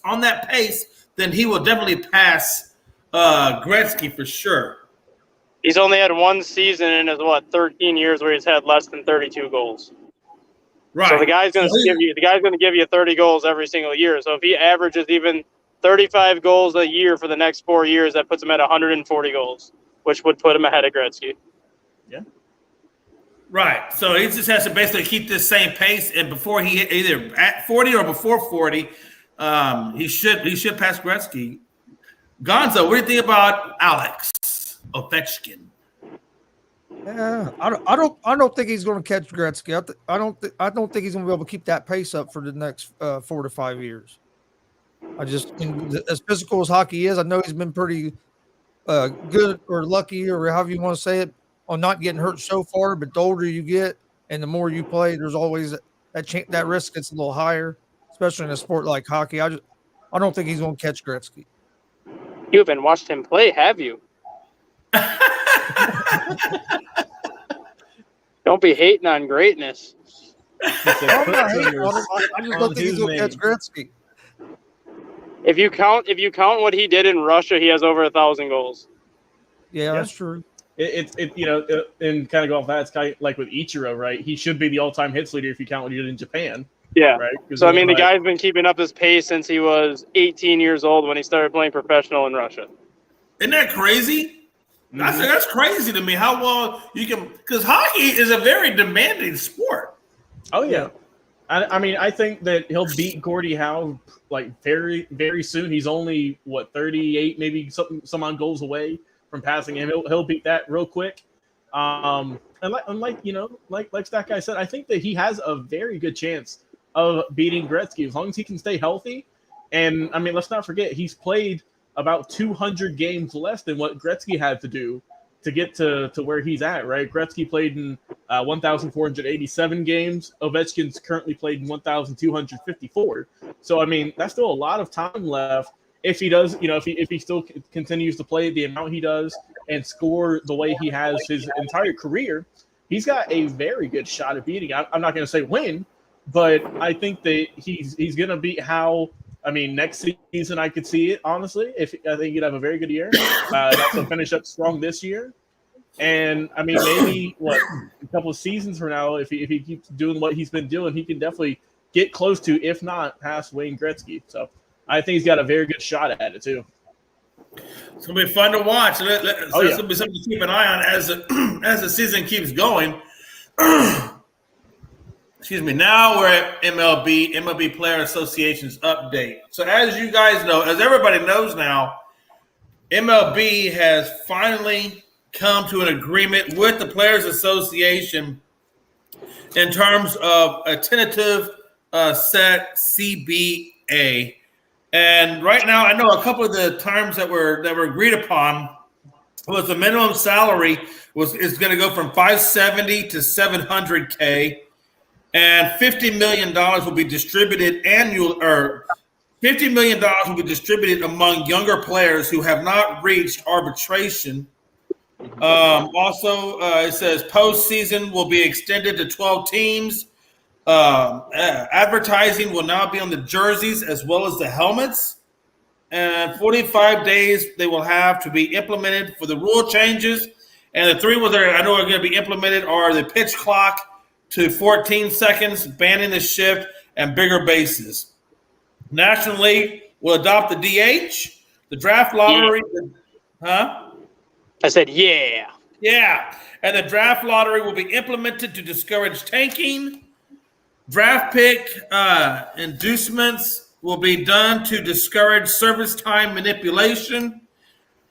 then he will definitely pass Gretzky for sure. He's only had one season in his 13 years where he's had less than 32 goals. Right. So the guy's going to give you 30 goals every single year. So if he averages even 35 goals a year for the next 4 years, that puts him at 140 goals, which would put him ahead of Gretzky. Yeah. Right. So he just has to basically keep this same pace, and before he either at 40 or before 40, he should pass Gretzky. Gonzo, what do you think about Alex Ovechkin? Yeah, I don't think he's going to catch Gretzky. I don't think he's going to be able to keep that pace up for the next 4 to 5 years. As physical as hockey is, I know he's been pretty good or lucky or however you want to say it on not getting hurt so far. But the older you get and the more you play, there's always that risk gets a little higher, especially in a sport like hockey. I don't think he's going to catch Gretzky. You haven't watched him play, have you? Don't be hating on greatness. He said, I'm "Put not hating fingers on him. I just on don't think he's his going to catch name." Gretzky. If you count what he did in Russia, he has over 1,000 goals. Yeah, that's true. And kind of go off that, it's kind of like with Ichiro, right? He should be the all-time hits leader if you count what he did in Japan, Yeah. right? So I mean, the guy's been keeping up his pace since he was 18 years old when he started playing professional in Russia. Isn't that crazy? That's crazy to me. How well you can, because hockey is a very demanding sport. Oh yeah. I mean, I think that he'll beat Gordie Howe like very, very soon. He's only 38, maybe some on goals away from passing him. He'll beat that real quick. And like that guy said, I think that he has a very good chance of beating Gretzky as long as he can stay healthy. And I mean, let's not forget he's played about 200 games less than what Gretzky had to do to get to where he's at, right? Gretzky played in 1,487 games. Ovechkin's currently played in 1,254. So, I mean, that's still a lot of time left if he does, if he still continues to play the amount he does and score the way he has his entire career. He's got a very good shot at beating. I'm not going to say win, but I think that he's going to beat Howe. I mean, next season I could see it, honestly. I think he'd have a very good year. Also finish up strong this year. And, I mean, maybe, a couple of seasons from now, if he keeps doing what he's been doing, he can definitely get close to, if not past Wayne Gretzky. So I think he's got a very good shot at it, too. It's going to be fun to watch. That's going to be something to keep an eye on as the season keeps going. Excuse me. Now we're at MLB Player Association's update. So as you guys know, as everybody knows now, MLB has finally come to an agreement with the Players Association in terms of a tentative set CBA. And right now, I know a couple of the terms that were agreed upon was the minimum salary is going to go from $570 to $700K. And $50 million will be distributed $50 million will be distributed among younger players who have not reached arbitration. Also, it says postseason will be extended to 12 teams. Advertising will now be on the jerseys as well as the helmets. And 45 days they will have to be implemented for the rule changes. And the three that I know are going to be implemented are the pitch clock to 14 seconds, banning the shift, and bigger bases. National League will adopt the DH, the draft lottery. Huh? I said, yeah. Yeah. And the draft lottery will be implemented to discourage tanking. Draft pick inducements will be done to discourage service time manipulation.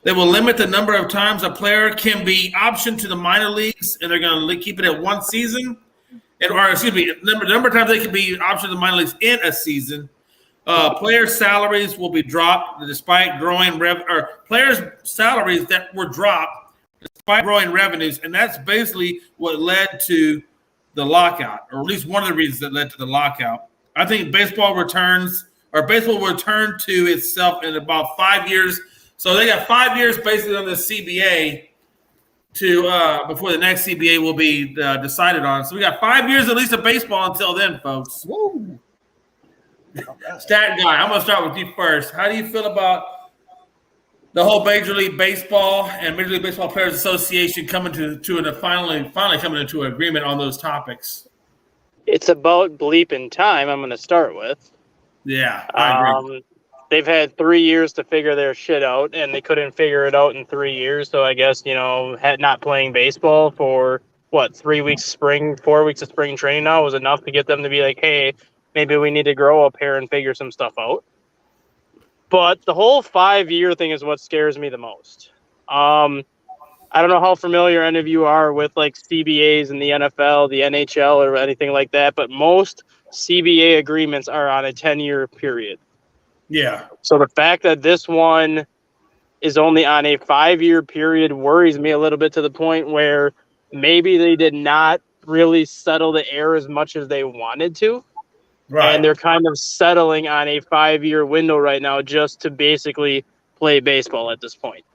They will limit the number of times a player can be optioned to the minor leagues, and they're going to keep it at one season. Number of times they can be optioned to the minor leagues in a season. Player salaries will be dropped despite growing players' salaries that were dropped despite growing revenues, and that's basically what led to the lockout, or at least one of the reasons that led to the lockout. I think baseball will return to itself in about 5 years. So they got 5 years basically on the CBA to before the next CBA will be decided on. So we got 5 years at least of baseball until then, folks. Woo. Stat guy, I'm going to start with you first. How do you feel about the whole Major League Baseball and Major League Baseball Players Association coming finally coming into an agreement on those topics? It's about bleeping time, I'm going to start with. Yeah, I agree. They've had 3 years to figure their shit out, and they couldn't figure it out in 3 years. So I guess, not playing baseball for, 3 weeks of spring, 4 weeks of spring training now was enough to get them to be like, hey, maybe we need to grow up here and figure some stuff out. But the whole 5-year thing is what scares me the most. I don't know how familiar any of you are with CBAs in the NFL, the NHL, or anything like that, but most CBA agreements are on a 10-year period. Yeah. So the fact that this one is only on a 5-year period worries me a little bit, to the point where maybe they did not really settle the air as much as they wanted to. Right. And they're kind of settling on a 5-year window right now just to basically play baseball at this point.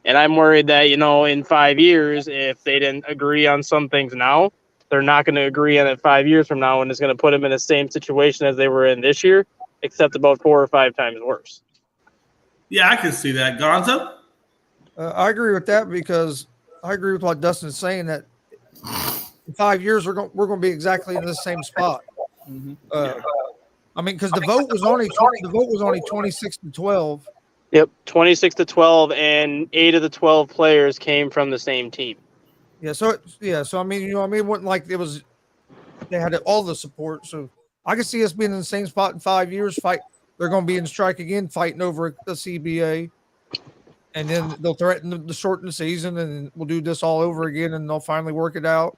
And I'm worried that, in 5 years, if they didn't agree on some things now, they're not going to agree on it 5 years from now, and it's going to put them in the same situation as they were in this year, except about 4 or 5 times worse. Yeah, I can see that. Gonzo? I agree with that because I agree with what Dustin's saying that in 5 years we're going to be exactly in the same spot. Mhm. I mean, because the vote was only 26-12. Yep, 26-12, and 8 of the 12 players came from the same team. Yeah, so I mean, it wasn't like it was. They had all the support, so I can see us being in the same spot in 5 years. They're going to be in strike again, fighting over the CBA, and then they'll threaten to shorten the season, and we'll do this all over again, and they'll finally work it out.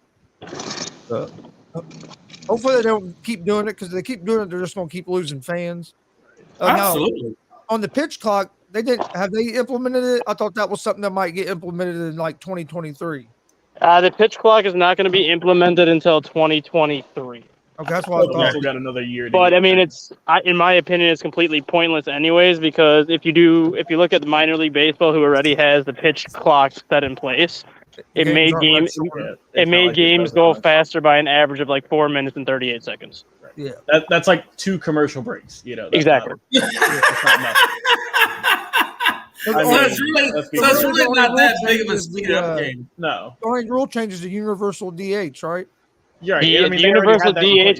Hopefully, they don't keep doing it because if they keep doing it, they're just going to keep losing fans. Absolutely. Now, on the pitch clock, have they implemented it? I thought that was something that might get implemented in like 2023. The pitch clock is not going to be implemented until 2023. Okay, that's what I We thought. still got another year. But I mean, in my opinion, it's completely pointless anyways, because if you look at the minor league baseball, who already has the pitch clock set in place, it made games go faster by an average of like 4 minutes and 38 seconds. Yeah, that's like 2 commercial breaks. That's Exactly. That's not nothing. So it's really not that big of a speed up game. No. The only rule change is the universal DH, right? You're right. The universal DH,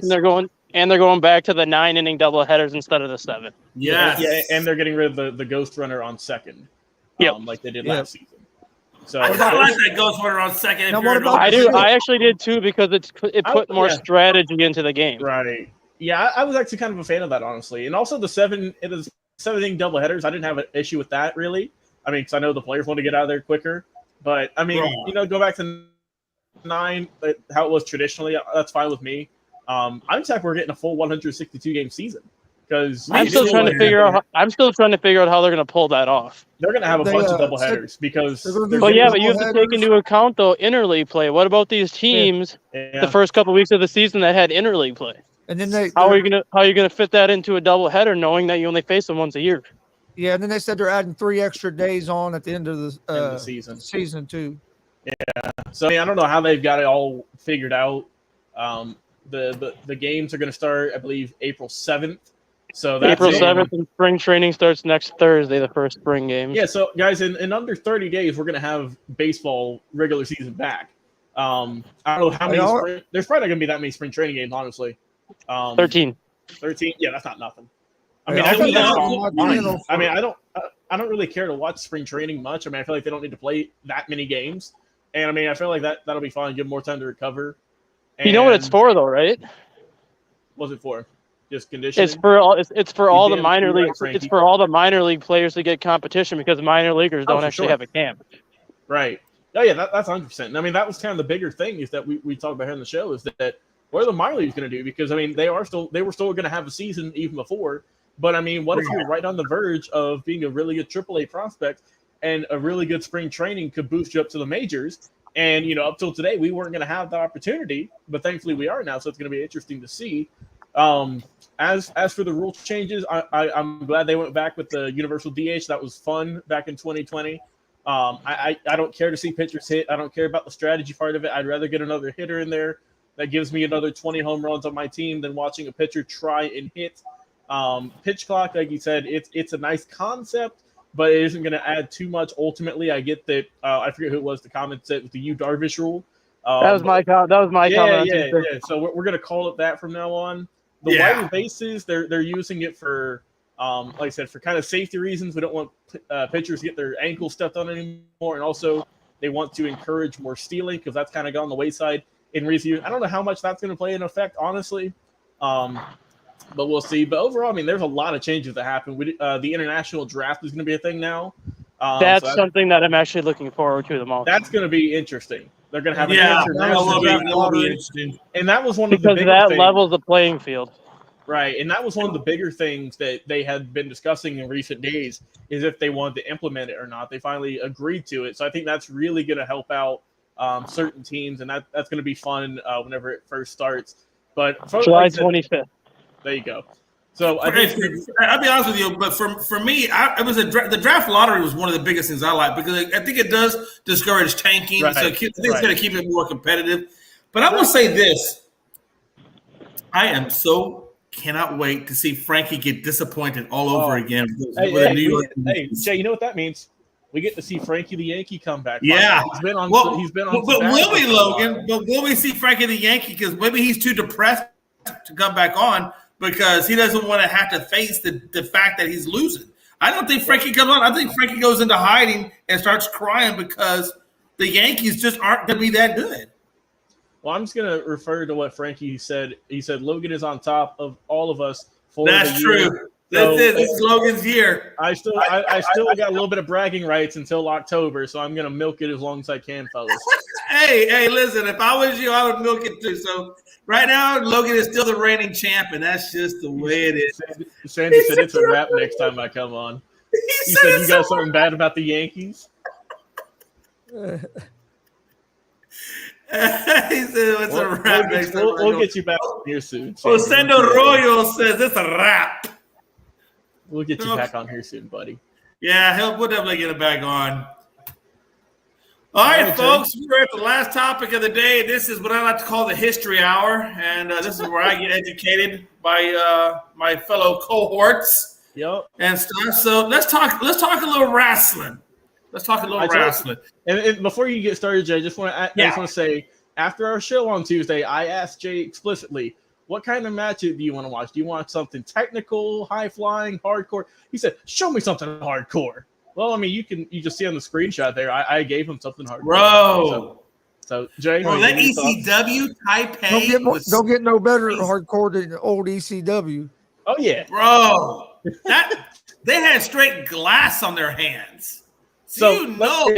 and they're going back to the 9-inning doubleheaders instead of the 7. Yes. Yeah, and they're getting rid of the ghost runner on second. Like they did last season. So I like that ghost runner on second. I actually did too, because it put more strategy into the game. Right. Yeah, I was actually kind of a fan of that, honestly. And also the 7-inning doubleheaders, I didn't have an issue with that, really. I mean, because I know the players want to get out of there quicker. But, I mean, go back to 9, how it was traditionally, that's fine with me. I'm just happy we're getting a full 162-game season. Because I'm still trying to figure out how they're going to pull that off. They're going to have a bunch of doubleheaders because. But you have to take into account though interleague play. What about these teams the first couple of weeks of the season that had interleague play? And then how are you gonna fit that into a doubleheader, knowing that you only face them once a year? Yeah, and then they said they're adding 3 extra days on at the end of the season too. Yeah, so I mean, I don't know how they've got it all figured out. The games are going to start, I believe, April 7th. So that's April 7th, and spring training starts next Thursday, the first spring game. Yeah, so guys, in under 30 days, we're going to have baseball regular season back. I don't know how many. There's probably not going to be that many spring training games, honestly. 13. 13. Yeah, that's not nothing. I mean, I don't really care to watch spring training much. I mean, I feel like they don't need to play that many games, and I mean, I feel like that'll be fine. Give them more time to recover. And you know what it's for, though, right? What's it for? Just conditioning. It's for all the minor league. It's for all the minor league players to get competition, because minor leaguers don't actually have a camp. Right. Oh yeah, that's 100%. I mean, that was kind of the bigger thing is that we talked about here on the show is that what are the minor leagues going to do? Because I mean, they were still going to have a season even before. But I mean, what if you're right on the verge of being a really good AAA prospect, and a really good spring training could boost you up to the majors? And up till today, we weren't going to have that opportunity, but thankfully we are now. So it's going to be interesting to see. As for the rule changes, I'm glad they went back with the universal DH. That was fun back in 2020. I don't care to see pitchers hit. I don't care about the strategy part of it. I'd rather get another hitter in there that gives me another 20 home runs on my team than watching a pitcher try and hit. Pitch clock, like you said, it's a nice concept, but it isn't going to add too much. Ultimately, I get that. I forget who it was. The comment said with the Yu Darvish rule. That was my comment. Yeah. So we're going to call it that from now on. The wider bases, they're using it for, like I said, for kind of safety reasons. We don't want pitchers to get their ankles stepped on anymore, and also they want to encourage more stealing because that's kind of gone the wayside in recent years. I don't know how much that's going to play in effect, honestly, but we'll see. But overall, I mean, there's a lot of changes that happen. The international draft is going to be a thing now. That's something that I'm actually looking forward to the most. That's going to be interesting. They're going to have interesting. And that was one of the bigger because that things. levels the playing field. Right, and that was one of the bigger things that they had been discussing in recent days is if they wanted to implement it or not. They finally agreed to it. So I think that's really going to help out certain teams, and that's going to be fun whenever it first starts. But July 25th. There you go. So I'll be honest with you, but for me, it was the draft lottery was one of the biggest things I like because I think it does discourage tanking. Right, So I think it's going to keep it more competitive. But I will say this: I cannot wait to see Frankie get disappointed all over again with the New York. Hey, Jay, you know what that means? We get to see Frankie the Yankee come back. Yeah, he's been on. But will we, Logan? But will we see Frankie the Yankee? Because maybe he's too depressed to come back on because he doesn't want to have to face the fact that he's losing. I don't think Frankie comes on. I think Frankie goes into hiding and starts crying because the Yankees just aren't going to be that good. Well, I'm just going to refer to what Frankie said. He said Logan is on top of all of us for That's the year. True. This is Logan's year. I still got a little bit of bragging rights until October, so I'm gonna milk it as long as I can, fellas. Hey, listen, if I was you, I would milk it too. So right now, Logan is still the reigning champ, and that's just the way it is. Sandy said it's a wrap next time I come on. He said you got something bad about the Yankees? He said it's a wrap next time. We'll get you back here soon. Osendo Royo says it's a wrap. We'll get you back on here soon, buddy. Yeah, we'll definitely get it back on. All right, folks, we're at the last topic of the day. This is what I like to call the history hour, and this is where I get educated by my fellow cohorts. Yep. And stuff. So let's talk a little wrestling. And before you get started, Jay, I just want to say, after our show on Tuesday, I asked Jay explicitly, what kind of match do you want to watch? Do you want something technical, high-flying, hardcore? He said, show me something hardcore. Well, I mean, you just see on the screenshot there, I gave him something hardcore. Bro. So Jay. Bro, that ECW Taipei don't get no better hardcore than the old ECW. Oh, yeah. Bro. They had straight glass on their hands. So you know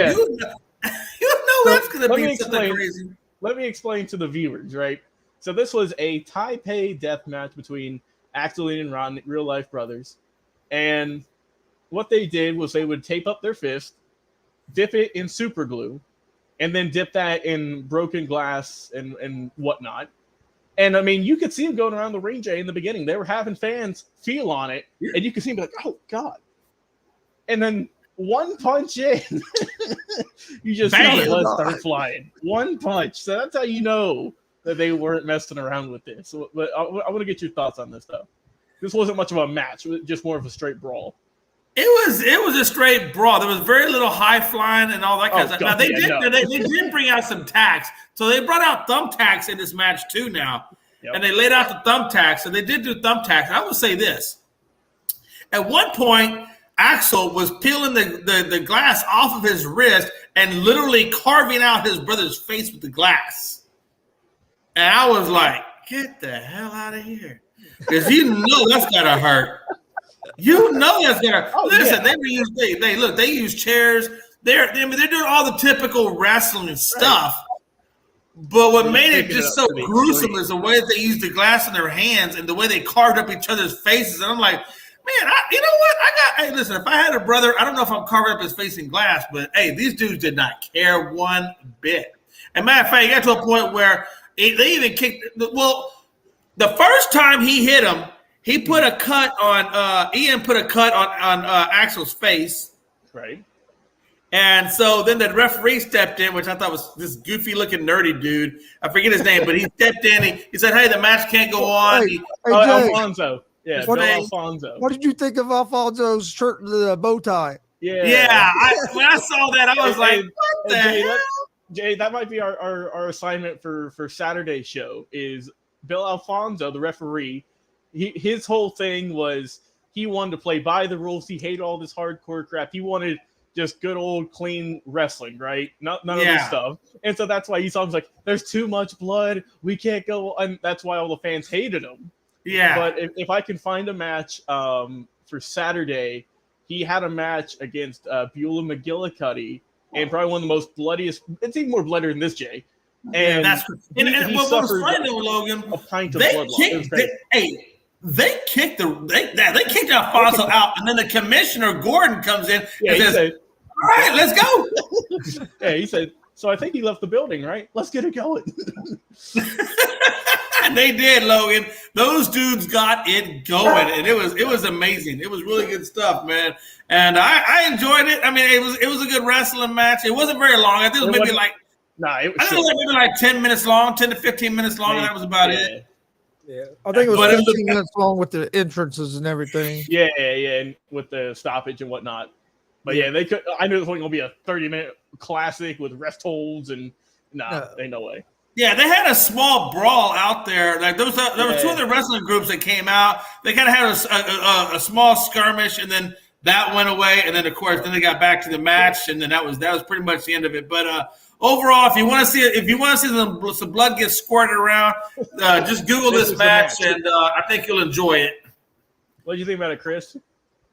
that's going to be something crazy. Let me explain to the viewers, right? So this was a Taipei death match between Axel and Ron, real-life brothers. And what they did was they would tape up their fist, dip it in super glue, and then dip that in broken glass and whatnot. And, I mean, you could see them going around the ring, Jay, in the beginning. They were having fans feel on it, and you could see them be like, oh, God. And then one punch in, you just see the blood start flying. One punch. So that's how you know that they weren't messing around with this. So, but I want to get your thoughts on this, though. This wasn't much of a match. It was just more of a straight brawl. It was a straight brawl. There was very little high flying and all that kind of stuff. Now, they did bring out some tacks. So they brought out thumbtacks in this match, too, now. Yep. And they laid out the thumbtacks. So they did do thumbtacks. I will say this. At one point, Axel was peeling the glass off of his wrist and literally carving out his brother's face with the glass. And I was like, get the hell out of here. Because you know that's got to hurt. You know that's going to listen, they use chairs. They're doing all the typical wrestling stuff. But what made it just so gruesome is the way that they used the glass in their hands and the way they carved up each other's faces. And I'm like, man, you know what? Hey, listen, if I had a brother, I don't know if I'm carving up his face in glass, but hey, these dudes did not care one bit. And matter of fact, you got to a point where they even kicked. Well, the first time he hit him, he put a cut on. Ian put a cut on Axel's face, right? And so then the referee stepped in, which I thought was this goofy-looking nerdy dude. I forget his name, but he stepped in. He said, "Hey, the match can't go on." Jay, Alfonso. Yeah, Alfonso. What did you think of Alfonso's shirt, the bow tie? Yeah. When I saw that, I was like, "What the hell?" Jay, that might be our assignment for Saturday's show is Bill Alfonso, the referee. His whole thing was he wanted to play by the rules. He hated all this hardcore crap. He wanted just good old clean wrestling, right? None of this stuff. And so that's why he saw him like, there's too much blood. We can't go. And that's why all the fans hated him. Yeah. But if I can find a match for Saturday, he had a match against Beulah McGillicuddy. And probably one of the most bloodiest. It's even more bloodier than this, Jay. And what was funny though, Logan? A pint of blood loss. They kicked Alfonso out, and then the commissioner Gordon comes in and says, "All right, let's go." Yeah, he said. So I think he left the building, right? Let's get it going. They did, Logan. Those dudes got it going, and it was amazing. It was really good stuff, man. And I enjoyed it. I mean, it was a good wrestling match. It wasn't very long. I think it was maybe like it was maybe like 10 minutes long, 10 to 15 minutes long, and that was about it. Yeah, I think it was 15 minutes long with the entrances and everything. Yeah, and with the stoppage and whatnot. But yeah, they could. I knew it was only going to be a 30-minute classic with rest holds, and ain't no way. Yeah, they had a small brawl out there. Like there was two other wrestling groups that came out. They kind of had a small skirmish, and then that went away. And then of course, then they got back to the match, and then that was pretty much the end of it. But overall, if you want to see some blood get squirted around, just Google this match, and I think you'll enjoy it. What did you think about it, Chris?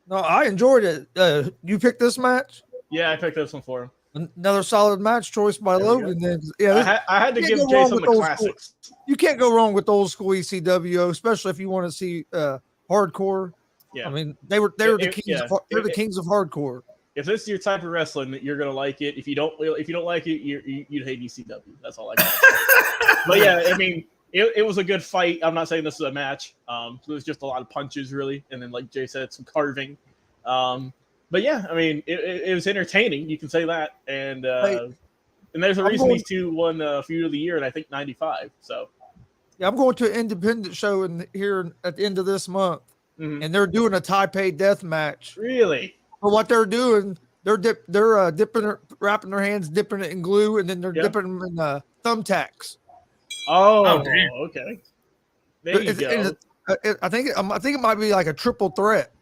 No, I enjoyed it. You picked this match? Yeah, I picked this one for him. Another solid match choice by Logan. Then, I had to give Jason the classics. You can't go wrong with old school ECW, especially if you want to see hardcore. Yeah, I mean they're the kings. They're the kings of hardcore. If this is your type of wrestling, you're gonna like it. If you don't like it, you'd hate ECW. That's all I got. But yeah, I mean, it was a good fight. I'm not saying this is a match. It was just a lot of punches, really, and then like Jay said, some carving. But yeah, I mean, it was entertaining. You can say that, and there's a reason these two won Feud of the Year in I think '95. So yeah, I'm going to an independent show here at the end of this month, and they're doing a Taipei death match. Really? But what they're doing, they're wrapping their hands, dipping it in glue, and then they're dipping them in thumbtacks. Oh, okay. There you go. I think it might be like a triple threat.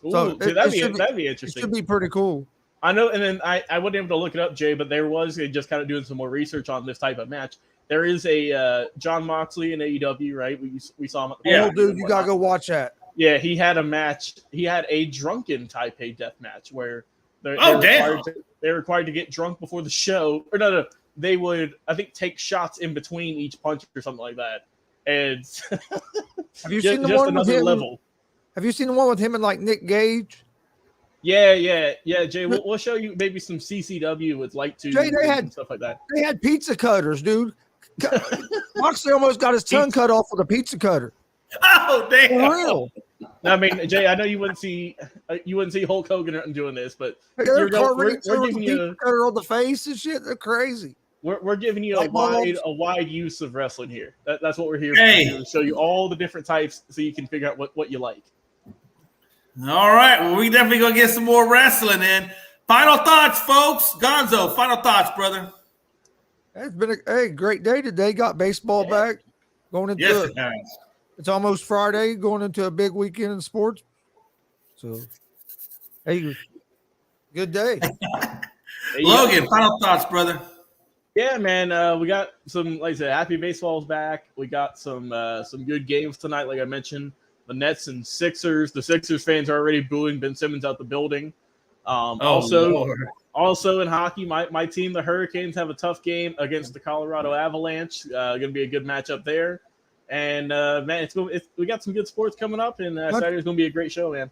Ooh, so that'd be interesting. It should be pretty cool. I know, and then I wasn't able to look it up, Jay, but there was just kind of doing some more research on this type of match. There is a John Moxley in AEW, right? We saw him. Dude, you gotta go watch that. Yeah, he had a match. He had a drunken Taipei death match where they're required to get drunk before the show. Or no, they would take shots in between each punch or something like that. And have you seen the one with him? Level. Have you seen the one with him and like Nick Gage? Yeah, Jay. We'll show you maybe some CCW with light tubes and stuff like that. They had pizza cutters, dude. Moxley almost got his tongue cut off with a pizza cutter. Oh damn! For real. I mean, Jay, I know you wouldn't see Hulk Hogan doing this, but we're giving you a cutter on the face and shit. They're crazy. We're giving you a wide use of wrestling here. That's what we're here to show you all the different types, so you can figure out what you like. All right, well, we definitely gonna get some more wrestling in. Final thoughts, folks. Gonzo, final thoughts, brother. It's been a great day today. Got baseball back. Going into it's almost Friday, going into a big weekend in sports. So, hey, good day. Logan, final thoughts, brother. Yeah, man. We got some, like I said, happy baseball's back. We got some good games tonight, like I mentioned. The Nets and Sixers. The Sixers fans are already booing Ben Simmons out the building. Also in hockey, my team, the Hurricanes, have a tough game against the Colorado Avalanche. Going to be a good matchup there. And man, we got some good sports coming up, and Saturday's going to be a great show, man.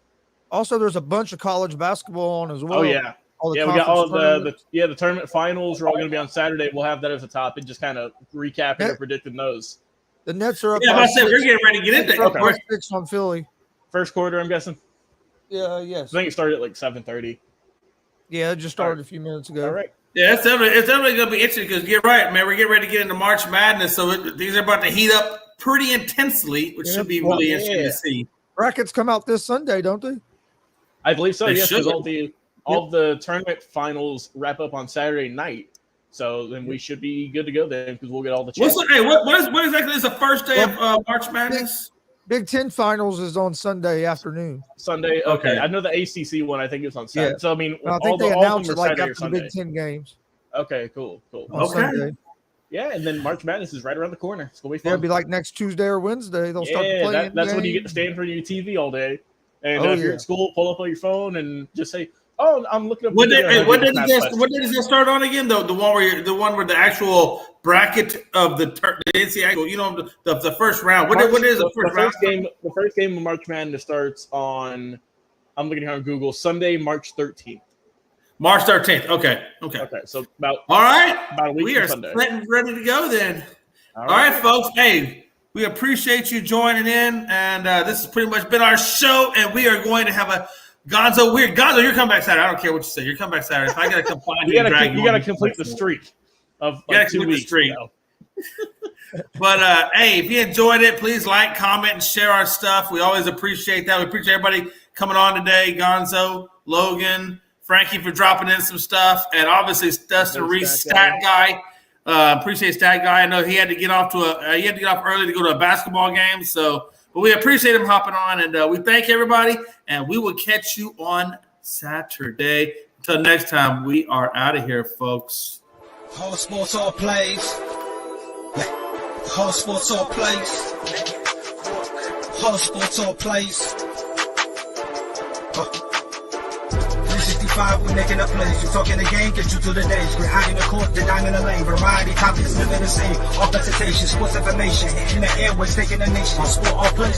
Also, there's a bunch of college basketball on as well. Oh yeah, we got all of the tournament finals are all going to be on Saturday. We'll have that as a top and just kind of recapping and predicting those. The Nets are up. Yeah, I said we're getting ready to get into it. 6 on Philly. First quarter, I'm guessing. Yeah, yes. I think it started at like 7:30. Yeah, it just started a few minutes ago. All right. Yeah, it's definitely going to be interesting because you're right, man. We're getting ready to get into March Madness, so things are about to heat up pretty intensely, which should be really interesting to see. Brackets come out this Sunday, don't they? I believe so. Yes, because all the tournament finals wrap up on Saturday night. So then we should be good to go then because we'll get all the checks. What exactly is the first day of March Madness? Big Ten Finals is on Sunday afternoon. Sunday, okay. I know the ACC one. I think it's on Saturday. Yeah. So I mean, I think they announced it like after the Big Ten games. Okay, cool. On Sunday. Yeah, and then March Madness is right around the corner. It's gonna be fun. It'll be like next Tuesday or Wednesday. They'll start playing. That's when you get to stand in front of your TV all day. And if you're at school, pull up on your phone and just say, "Oh, I'm looking up." What day does that start on again? The one where the actual bracket of the NCAA, the first round. What is the first game? The first game of March Madness starts on. I'm looking here on Google. Sunday, March 13th. March 13th. Okay. So all right. About a week. We are ready to go then. All right, folks. Hey, We appreciate you joining in, and this has pretty much been our show, and we are going to have a Gonzo, you're coming back Saturday. I don't care what you say. You're coming back Saturday. If I got to come find you, you got to complete the streak of like 2 weeks. But, hey, if you enjoyed it, please like, comment, and share our stuff. We always appreciate that. We appreciate everybody coming on today. Gonzo, Logan, Frankie for dropping in some stuff, and obviously Dustin Reese, Stat Guy. Appreciate Stat Guy. I know he had to get off early to go to a basketball game. But we appreciate him hopping on, and we thank everybody, and we will catch you on Saturday. Until next time, we are out of here, folks. All sports, all plays. All sports, all plays. All sports, all plays. 365, we're making a plays. You're talking the game, get you to the days. We're high in the court, the diamond in the lane. Variety topics, living the same. All presentation, sports information. Hitting the airways, taking the nation. All sport, all plays.